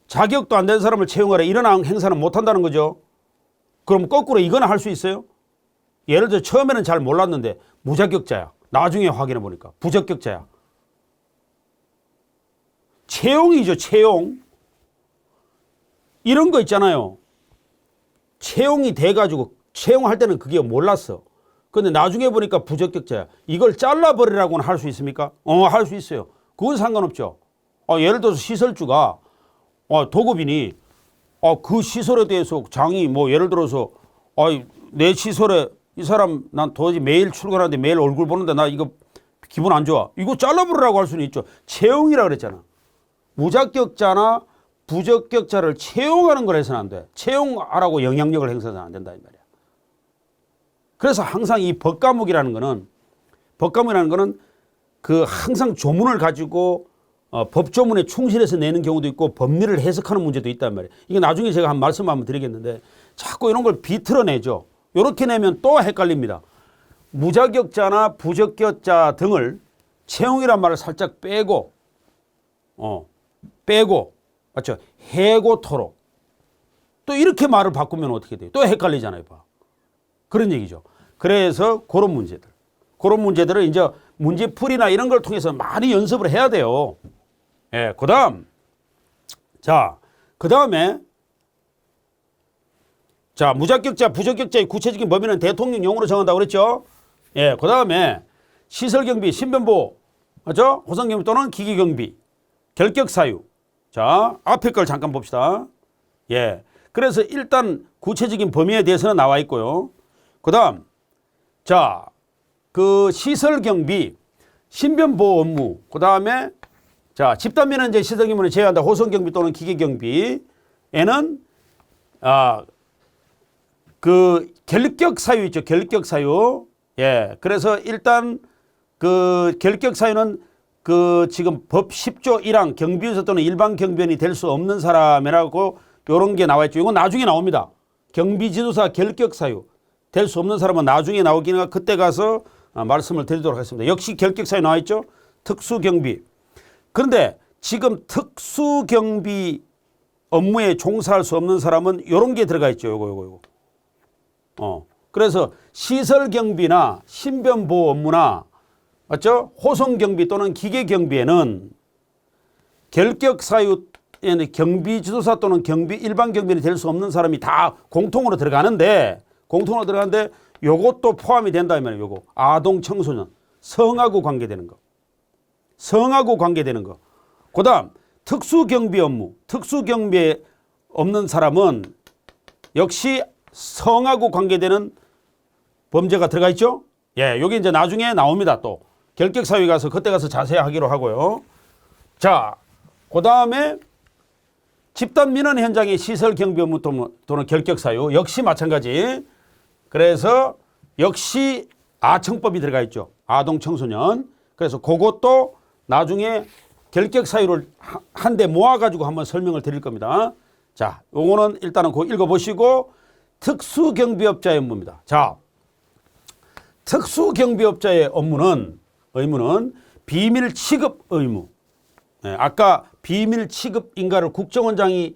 자격도 안 된 사람을 채용하라 이런 행사는 못 한다는 거죠. 그럼 거꾸로 이거는 할 수 있어요? 예를 들어 처음에는 잘 몰랐는데 무자격자야. 나중에 확인해 보니까 부적격자야. 채용이죠, 채용. 이런 거 있잖아요. 채용이 돼가지고 채용할 때는 그게 몰랐어. 근데 나중에 보니까 부적격자야. 이걸 잘라버리라고는 할 수 있습니까? 할 수 있어요. 그건 상관없죠. 예를 들어서 시설주가 도급인이 그 시설에 대해서 장이 예를 들어서 내 시설에 이 사람 난 도저히 매일 출근하는데 매일 얼굴 보는데 나 이거 기분 안 좋아. 이거 잘라버리라고 할 수는 있죠. 채용이라 그랬잖아. 무자격자나 부적격자를 채용하는 걸 해서는 안 돼. 채용하라고 영향력을 행사해서는 안 된다 이 말이야. 그래서 항상 이 법과목이라는 거는 그 항상 조문을 가지고 법조문에 충실해서 내는 경우도 있고 법리를 해석하는 문제도 있단 말이에요. 이게 나중에 제가 한 말씀 한번 드리겠는데 자꾸 이런 걸 비틀어내죠. 이렇게 내면 또 헷갈립니다. 무자격자나 부적격자 등을 채용이란 말을 살짝 빼고 맞죠? 해고토록 또 이렇게 말을 바꾸면 어떻게 돼요? 또 헷갈리잖아요. 봐. 그런 얘기죠. 그래서 그런 문제들을 이제 문제풀이나 이런 걸 통해서 많이 연습을 해야 돼요. 예, 그다음에 무자격자, 부적격자의 구체적인 범위는 대통령령으로 정한다고 그랬죠. 예, 그다음에 시설경비, 신변보호, 맞죠? 호선경비 또는 기기경비, 결격사유. 자, 앞에 걸 잠깐 봅시다. 예, 그래서 일단 구체적인 범위에 대해서는 나와 있고요. 그다음, 그 시설경비, 신변보호 업무, 그다음에 집단면허 이제 시설경비는 제외한다. 호선경비 또는 기계경비에는 그 결격사유 있죠. 결격사유. 예. 그래서 일단 그 결격사유는 그 지금 법 10조 1항 경비유서 또는 일반 경비원이 될 수 없는 사람이라고 요런 게 나와 있죠. 이건 나중에 나옵니다. 경비지도사 결격사유 될 수 없는 사람은 나중에 나오긴 하니까 그때 가서 말씀을 드리도록 하겠습니다. 역시 결격사유 나와 있죠. 특수경비. 그런데 지금 특수경비 업무에 종사할 수 없는 사람은 이런 게 들어가 있죠. 요거. 그래서 시설경비나 신변보호 업무나 맞죠? 호송경비 또는 기계경비에는 결격사유에는 경비지도사 또는 일반 경비원이 될 수 없는 사람이 다 공통으로 들어가는데 요것도 포함이 된다 면 요거 아동 청소년 성하고 관계되는 거. 그다음 특수경비 업무, 특수경비에 없는 사람은 역시 성하고 관계되는 범죄가 들어가 있죠. 예, 여기 이제 나중에 나옵니다. 또 결격사유에 가서 그때 가서 자세히 하기로 하고요. 자, 그다음에 집단민원 현장의 시설경비 업무 또는 결격사유 역시 마찬가지. 그래서 역시 아청법이 들어가 있죠. 아동 청소년. 그래서 그것도 나중에 결격사유를 한데 모아가지고 한번 설명을 드릴 겁니다. 자, 요거는 일단은 그거 읽어보시고 특수경비업자의 업무입니다. 자, 특수경비업자의 의무는 비밀 취급 의무. 네, 아까 비밀 취급 인가를 국정원장이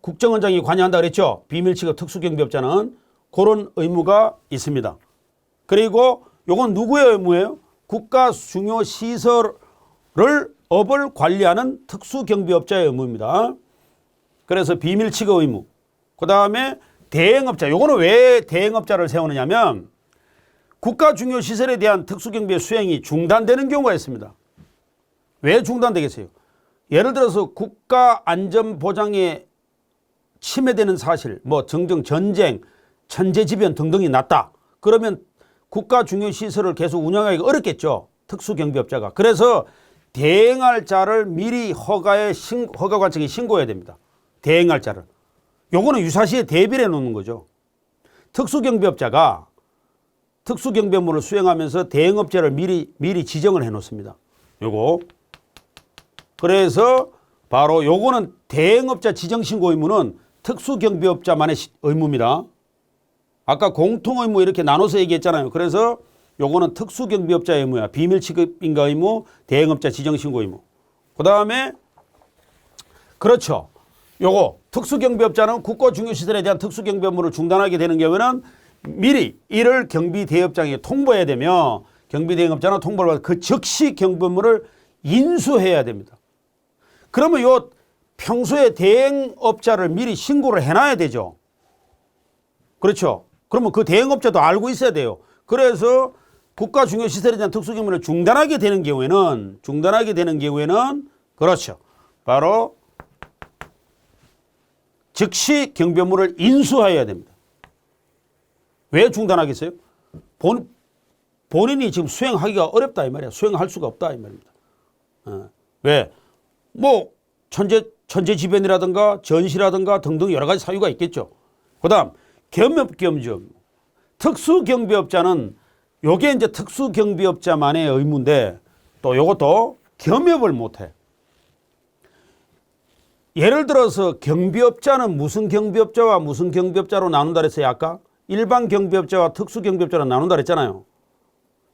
관여한다 그랬죠. 비밀 취급 특수경비업자는 그런 의무가 있습니다. 그리고 요건 누구의 의무예요? 국가 중요 시설을 업을 관리하는 특수경비업자의 의무입니다. 그래서 비밀 취급 의무. 그다음에 대행업자. 요거는 왜 대행업자를 세우느냐면 국가 중요 시설에 대한 특수경비의 수행이 중단되는 경우가 있습니다. 왜 중단되겠어요? 예를 들어서 국가 안전 보장에 침해되는 사실, 전쟁, 천재지변 등등이 났다. 그러면 국가 중요 시설을 계속 운영하기가 어렵겠죠. 특수경비업자가. 그래서 대행할 자를 미리 허가관청에 신고해야 됩니다. 대행할 자를. 요거는 유사시에 대비를 해놓는 거죠. 특수경비업자가 특수경비 업무를 수행하면서 대행업자를 미리 지정을 해놓습니다. 요거. 그래서 바로 요거는 대행업자 지정신고 의무는 특수경비업자만의 의무입니다. 아까 공통의무 이렇게 나눠서 얘기했잖아요. 그래서 요거는 특수경비업자의 의무야. 비밀취급인가 의무, 대행업자 지정신고 의무. 그 다음에 그렇죠. 요거 특수경비업자는 국가중요시설에 대한 특수경비 업무를 중단하게 되는 경우에는 미리 이를 경비대업장에 통보해야 되며 경비대행업자는 통보를 받아 그 즉시 경비 업무를 인수해야 됩니다. 그러면 요 평소에 대행업자를 미리 신고를 해놔야 되죠. 그렇죠. 그러면 그 대행업자도 알고 있어야 돼요. 그래서 국가중요시설에 대한 특수경비를 중단하게 되는 경우에는 그렇죠. 바로 즉시 경비 업무를 인수해야 됩니다. 왜 중단하겠어요? 본인이 지금 수행하기가 어렵다 이 말이야. 수행할 수가 없다 이 말입니다. 왜? 천재지변이라든가 전시라든가 등등 여러 가지 사유가 있겠죠. 그 다음 겸업겸주업. 특수경비업자는 요게 이제 특수경비업자만의 의무인데 또 요것도 겸업을 못해. 예를 들어서 경비업자는 무슨 경비업자와 무슨 경비업자로 나눈다 그랬어요 아까? 일반 경비업자와 특수경비업자로 나눈다 그랬잖아요.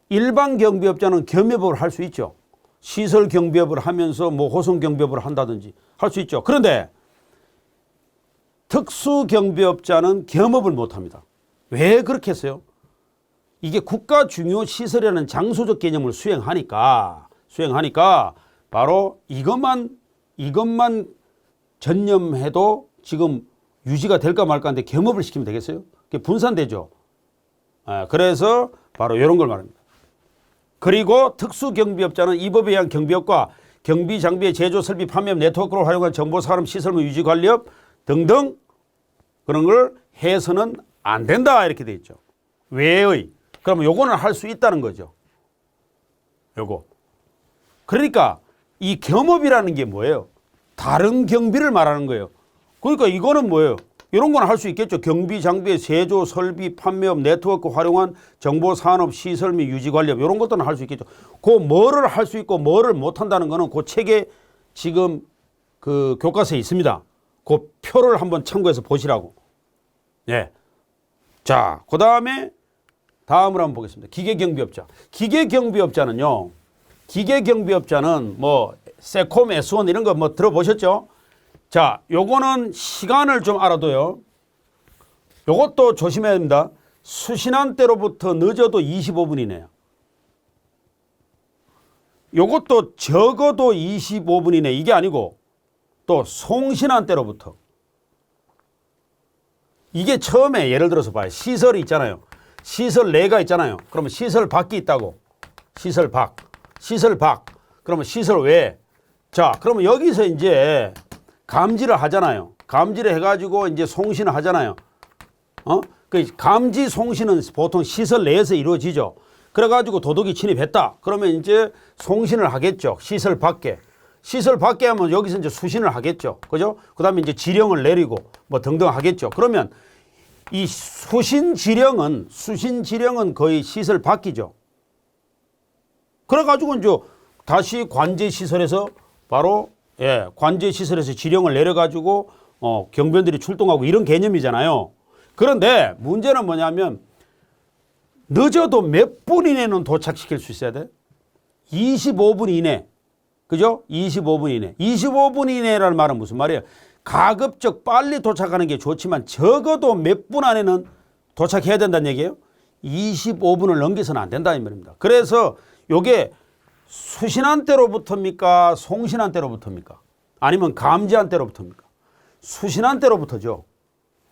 일반 경비업자는 겸업을 할 수 있죠. 시설 경비업을 하면서 뭐 호송 경비업을 한다든지 할 수 있죠. 그런데 특수 경비업자는 겸업을 못 합니다. 왜 그렇게 했어요? 이게 국가 중요 시설이라는 장소적 개념을 수행하니까 바로 이것만 전념해도 지금 유지가 될까 말까 하는데 겸업을 시키면 되겠어요? 그게 분산되죠. 그래서 바로 이런 걸 말합니다. 그리고 특수경비업자는 이 법에 의한 경비업과 경비 장비의 제조, 설비, 판매업, 네트워크를 활용한 정보, 사람, 시설물 유지, 관리업 등등 그런 걸 해서는 안 된다 이렇게 돼 있죠. 왜의? 그러면 요거는 할 수 있다는 거죠. 요거. 그러니까 이 겸업이라는 게 뭐예요? 다른 경비를 말하는 거예요. 그러니까 이거는 뭐예요? 이런 건 할 수 있겠죠. 경비 장비의 제조, 설비, 판매업, 네트워크 활용한 정보, 산업, 시설 및 유지, 관리업 이런 것들은 할 수 있겠죠. 그 뭐를 할 수 있고 뭐를 못 한다는 거는 그 책에 지금 그 교과서에 있습니다. 그 표를 한번 참고해서 보시라고. 예. 자, 그다음에 다음으로 한번 보겠습니다. 기계경비업자. 기계경비업자는 뭐 세콤, S1 이런 거 뭐 들어보셨죠? 자, 요거는 시간을 좀 알아둬요. 요것도 조심해야 됩니다. 수신한 때로부터 늦어도 25분 이내야. 요것도 적어도 25분 이내 이게 아니고 또 송신한 때로부터. 이게 처음에 예를 들어서 봐요. 시설이 있잖아요. 시설 내가 있잖아요. 그러면 시설 밖이 있다고. 시설 밖. 그러면 시설 외. 자, 그러면 여기서 이제 감지를 하잖아요. 감지를 해가지고 이제 송신을 하잖아요. 그 감지 송신은 보통 시설 내에서 이루어지죠. 그래가지고 도둑이 침입했다. 그러면 이제 송신을 하겠죠. 시설 밖에 하면 여기서 이제 수신을 하겠죠. 그죠? 그 다음에 이제 지령을 내리고 뭐 등등 하겠죠. 그러면 이 수신 지령은 거의 시설 밖이죠. 그래가지고 이제 다시 관제시설에서 바로 관제시설에서 지령을 내려가지고 경비원들이 출동하고 이런 개념이잖아요. 그런데 문제는 뭐냐면 늦어도 몇 분 이내는 도착시킬 수 있어야 돼. 25분 이내. 그죠? 25분 이내. 25분 이내라는 말은 무슨 말이에요? 가급적 빨리 도착하는 게 좋지만 적어도 몇 분 안에는 도착해야 된다는 얘기예요. 25분을 넘겨서는 안 된다 이 말입니다. 그래서 요게 수신한 때로부터입니까? 송신한 때로부터입니까? 아니면 감지한 때로부터입니까? 수신한 때로부터죠.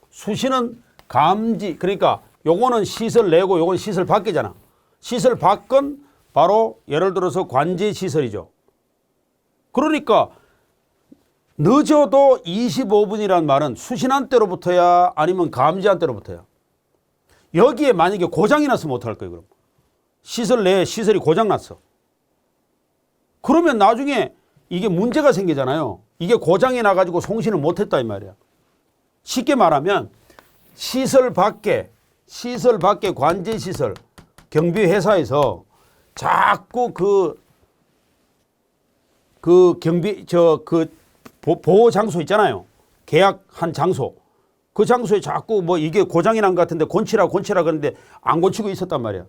수신은 감지, 그러니까 요거는 시설 내고 요건 시설 밖이잖아. 시설 밖은 바로 예를 들어서 관제시설이죠. 그러니까 늦어도 25분이란 말은 수신한 때로부터야 아니면 감지한 때로부터야. 여기에 만약에 고장이 났으면 어떡할 거예요, 그럼? 시설 내에 시설이 고장났어. 그러면 나중에 이게 문제가 생기잖아요. 이게 고장이 나가지고 송신을 못했다 이 말이야. 쉽게 말하면 시설 밖에 관제시설 경비회사에서 자꾸 보호 장소 있잖아요. 계약한 장소. 그 장소에 자꾸 뭐 이게 고장이 난 것 같은데 고치라 그러는데 안 고치고 있었단 말이야.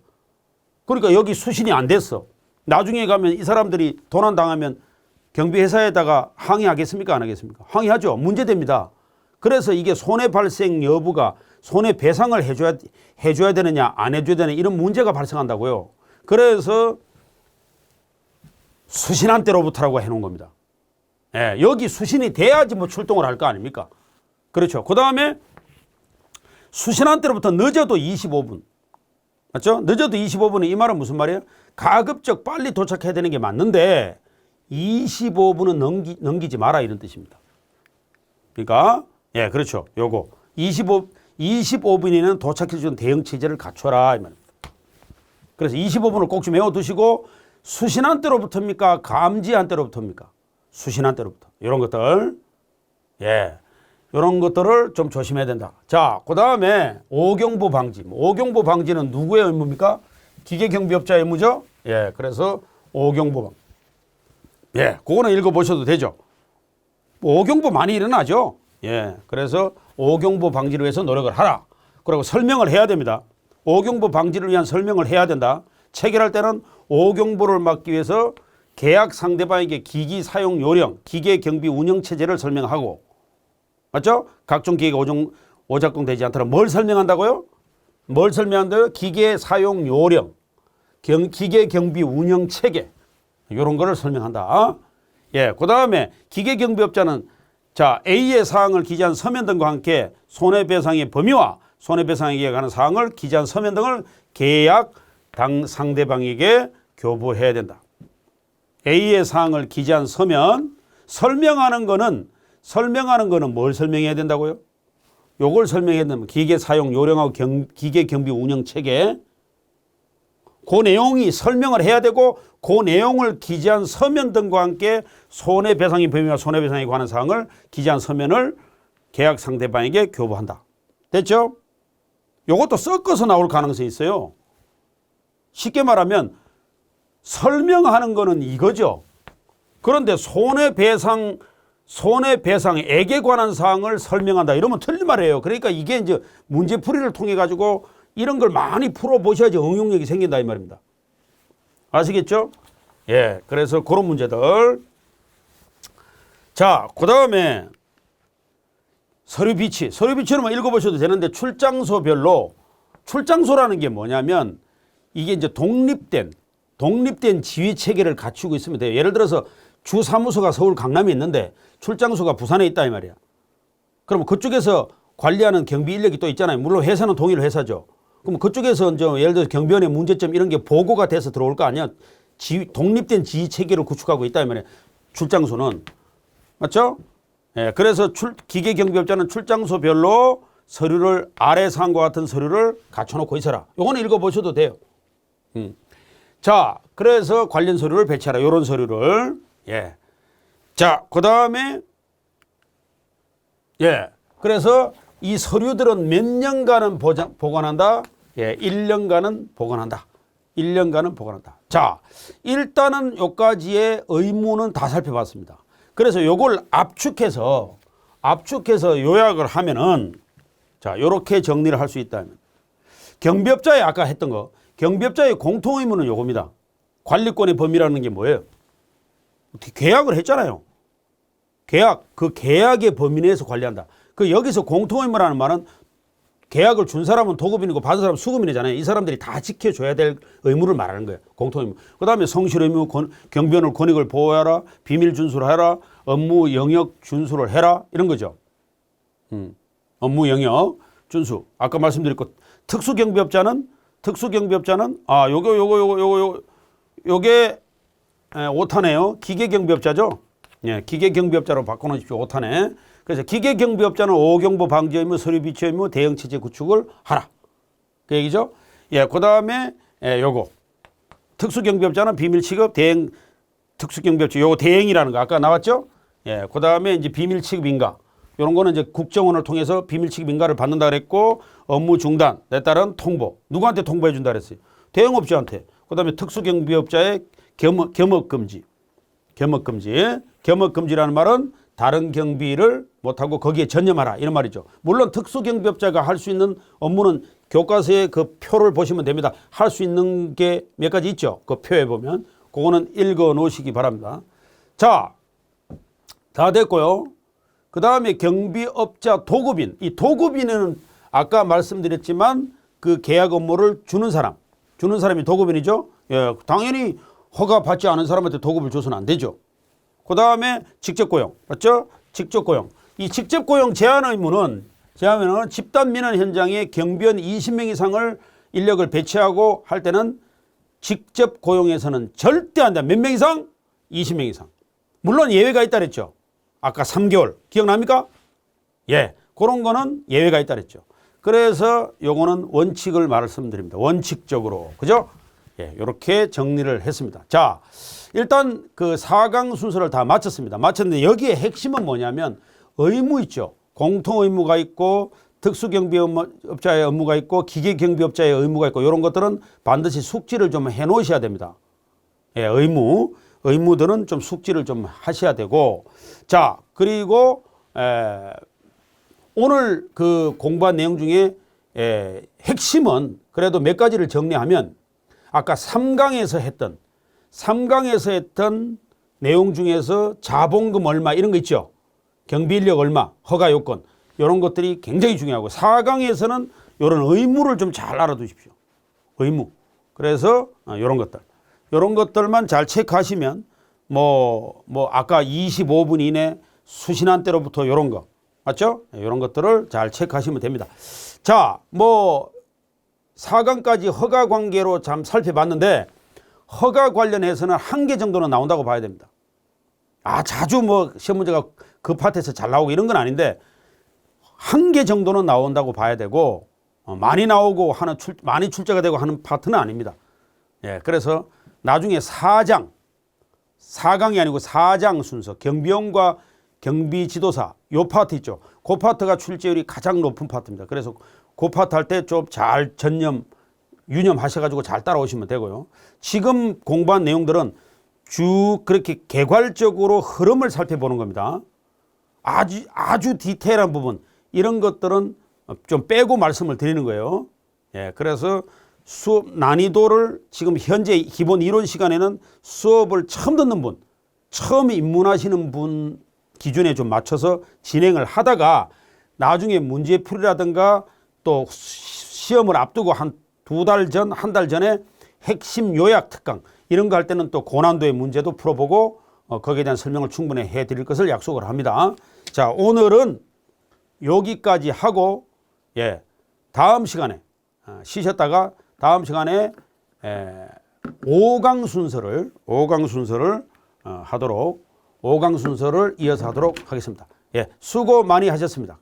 그러니까 여기 수신이 안 됐어. 나중에 가면 이 사람들이 도난 당하면 경비회사에다가 항의하겠습니까? 안 하겠습니까? 항의하죠. 문제됩니다. 그래서 이게 손해 발생 여부가 손해배상을 해줘야 되느냐 안 해줘야 되느냐 이런 문제가 발생한다고요. 그래서 수신한 때로부터라고 해놓은 겁니다. 여기 수신이 돼야지 뭐 출동을 할 거 아닙니까? 그렇죠. 그 다음에 수신한 때로부터 늦어도 25분. 맞죠? 늦어도 25분은 이 말은 무슨 말이에요? 가급적 빨리 도착해야 되는 게 맞는데 25분은 넘기지 마라 이런 뜻입니다. 그러니까 그렇죠. 요거 25분 이내는 도착해주는 대응 체제를 갖춰라 이 말입니다. 그래서 25분을 꼭 좀 외워두시고 수신한 때로부터입니까? 감지한 때로부터입니까? 수신한 때로부터 이런 것들 예. 이런 것들을 좀 조심해야 된다. 자, 그 다음에 오경보 방지. 오경보 방지는 누구의 의무입니까? 기계경비업자의 의무죠? 예. 그래서 오경보 방지. 예. 그거는 읽어보셔도 되죠. 오경보 많이 일어나죠? 예. 그래서 오경보 방지를 위해서 노력을 하라. 그리고 설명을 해야 됩니다. 오경보 방지를 위한 설명을 해야 된다. 체결할 때는 오경보를 막기 위해서 계약 상대방에게 기기 사용 요령, 기계 경비 운영 체제를 설명하고, 맞죠? 각종 기계가 오작동되지 않도록 뭘 설명한다고요? 뭘 설명한다고요? 기계 사용 요령, 기계 경비 운영 체계, 이런 거를 설명한다. 예, 그 다음에 기계 경비업자는 자, A의 사항을 기재한 서면 등과 함께 손해배상의 범위와 손해배상에게 관한 사항을 기재한 서면 등을 계약 상대방에게 교부해야 된다. A의 사항을 기재한 서면, 설명하는 거는 뭘 설명해야 된다고요? 요걸 설명해야 된다면 기계 사용 요령하고 기계 경비 운영 체계, 그 내용이 설명을 해야 되고 그 내용을 기재한 서면 등과 함께 손해배상의 범위와 손해배상에 관한 사항을 기재한 서면을 계약 상대방에게 교부한다. 됐죠? 요것도 섞어서 나올 가능성이 있어요. 쉽게 말하면 설명하는 거는 이거죠. 그런데 손해배상액에 관한 사항을 설명한다. 이러면 틀린 말이에요. 그러니까 이게 이제 문제풀이를 통해 가지고 이런 걸 많이 풀어보셔야지 응용력이 생긴다 이 말입니다. 아시겠죠? 예. 그래서 그런 문제들. 자, 그 다음에 서류 비치. 서류 비치는 읽어보셔도 되는데 출장소별로, 출장소라는 게 뭐냐면 이게 이제 독립된 지휘 체계를 갖추고 있으면 돼요. 예를 들어서 주사무소가 서울 강남에 있는데 출장소가 부산에 있다 이 말이야. 그러면 그쪽에서 관리하는 경비 인력이 또 있잖아요. 물론 회사는 동일 회사죠. 그럼 그쪽에서 이제 예를 들어서 경비원의 문제점 이런 게 보고가 돼서 들어올 거 아니야. 독립된 지휘 체계를 구축하고 있다 이 말이야. 출장소는. 맞죠? 예, 그래서 기계경비업자는 출장소별로 서류를 아래 사항과 같은 서류를 갖춰놓고 있어라. 요거는 읽어보셔도 돼요. 자, 그래서 관련 서류를 배치하라. 요런 서류를. 예. 자, 그 다음에 예. 그래서 이 서류들은 몇 년간은 보관한다? 예, 1년간은 보관한다. 1년간은 보관한다. 자, 일단은 여기까지의 의무는 다 살펴봤습니다. 그래서 요걸 압축해서 요약을 하면은 자, 요렇게 정리를 할 수 있다면 경비업자의 아까 했던 거 경비업자의 공통 의무는 요겁니다. 관리권의 범위라는 게 뭐예요? 계약을 했잖아요. 그 계약의 범위 내에서 관리한다. 그 여기서 공통 의무라는 말은 계약을 준 사람은 도급인이고 받은 사람은 수급인이잖아요. 이 사람들이 다 지켜줘야 될 의무를 말하는 거예요. 공통 의무. 그 다음에 성실 의무, 경비원의 권익을 보호하라, 비밀 준수를 해라, 업무 영역 준수를 해라 이런 거죠. 업무 영역 준수. 아까 말씀드렸고 특수경비업자는 요게 5탄이에요. 기계경비업자죠. 예, 기계경비업자로 바꿔놓으십시오. 5탄에. 그래서 기계경비업자는 오경보 방지 의무, 서류 비치 의무, 대응체제 구축을 하라. 그 얘기죠. 예, 그 다음에 요거 특수경비업자는 비밀 취급, 대행 특수경비업자 요거 대행이라는 거 아까 나왔죠. 예, 그 다음에 이제 비밀 취급 인가. 이런 거는 이제 국정원을 통해서 비밀 취급 인가를 받는다 그랬고 업무 중단에 따른 통보. 누구한테 통보해 준다 그랬어요? 대행업체한테. 그 다음에 특수경비업자의 겸업금지. 겸업금지라는 말은 다른 경비를 못하고 거기에 전념하라 이런 말이죠. 물론 특수경비업자가 할 수 있는 업무는 교과서에 그 표를 보시면 됩니다. 할 수 있는 게 몇 가지 있죠. 그 표에 보면 그거는 읽어 놓으시기 바랍니다. 자, 다 됐고요. 그 다음에 경비업자 도급인. 이 도급인은 아까 말씀드렸지만 그 계약 업무를 주는 사람이 도급인이죠. 예, 당연히 허가 받지 않은 사람한테 도급을 줘서는 안 되죠. 그 다음에 직접 고용. 맞죠? 직접 고용. 이 직접 고용 제한 의무는 집단 민원 현장에 경비원 20명 이상을 인력을 배치하고 할 때는 직접 고용에서는 절대 안 돼. 몇 명 이상? 20명 이상. 물론 예외가 있다 그랬죠. 아까 3개월. 기억납니까? 예. 그런 거는 예외가 있다 그랬죠. 그래서 요거는 원칙을 말씀드립니다. 원칙적으로. 그죠? 예. 요렇게 정리를 했습니다. 자, 일단 그 4강 순서를 다 마쳤습니다. 마쳤는데 여기에 핵심은 뭐냐면 의무 있죠. 공통 의무가 있고 특수경비업자의 업무가 있고 기계경비업자의 의무가 있고 이런 것들은 반드시 숙지를 좀 해놓으셔야 됩니다. 예, 의무들은 좀 숙지를 좀 하셔야 되고, 자, 그리고 오늘 그 공부한 내용 중에 핵심은 그래도 몇 가지를 정리하면 아까 3강에서 했던 내용 중에서 자본금 얼마 이런 거 있죠. 경비인력 얼마, 허가 요건 이런 것들이 굉장히 중요하고 4강에서는 이런 의무를 좀 잘 알아두십시오. 의무. 그래서 이런 것들만 잘 체크하시면 뭐 아까 25분 이내 수신한 때로부터 이런 거 맞죠? 이런 것들을 잘 체크하시면 됩니다. 자, 뭐 4강까지 허가 관계로 참 살펴봤는데 허가 관련해서는 한 개 정도는 나온다고 봐야 됩니다. 자주 뭐 시험 문제가 그 파트에서 잘 나오고 이런 건 아닌데 한 개 정도는 나온다고 봐야 되고 많이 나오고 많이 출제가 되고 하는 파트는 아닙니다. 예, 그래서 나중에 4강이 아니고 4장 순서 경비원과 경비지도사 요 파트 있죠. 그 파트가 출제율이 가장 높은 파트입니다. 그래서 그 파트 할 때 좀 잘 유념하셔가지고 잘 따라오시면 되고요. 지금 공부한 내용들은 쭉 그렇게 개괄적으로 흐름을 살펴보는 겁니다. 아주 디테일한 부분 이런 것들은 좀 빼고 말씀을 드리는 거예요. 예, 그래서 수업 난이도를 지금 현재 기본 이론 시간에는 수업을 처음 듣는 분, 처음 입문하시는 분 기준에 좀 맞춰서 진행을 하다가 나중에 문제풀이라든가 또 시험을 앞두고 한 2달 전, 한 달 전에 핵심 요약 특강 이런 거 할 때는 또 고난도의 문제도 풀어보고 거기에 대한 설명을 충분히 해드릴 것을 약속을 합니다. 자, 오늘은 여기까지 하고 다음 시간에 쉬셨다가 다음 시간에 5강 순서를 하도록 5강 순서를 이어서 하도록 하겠습니다. 수고 많이 하셨습니다.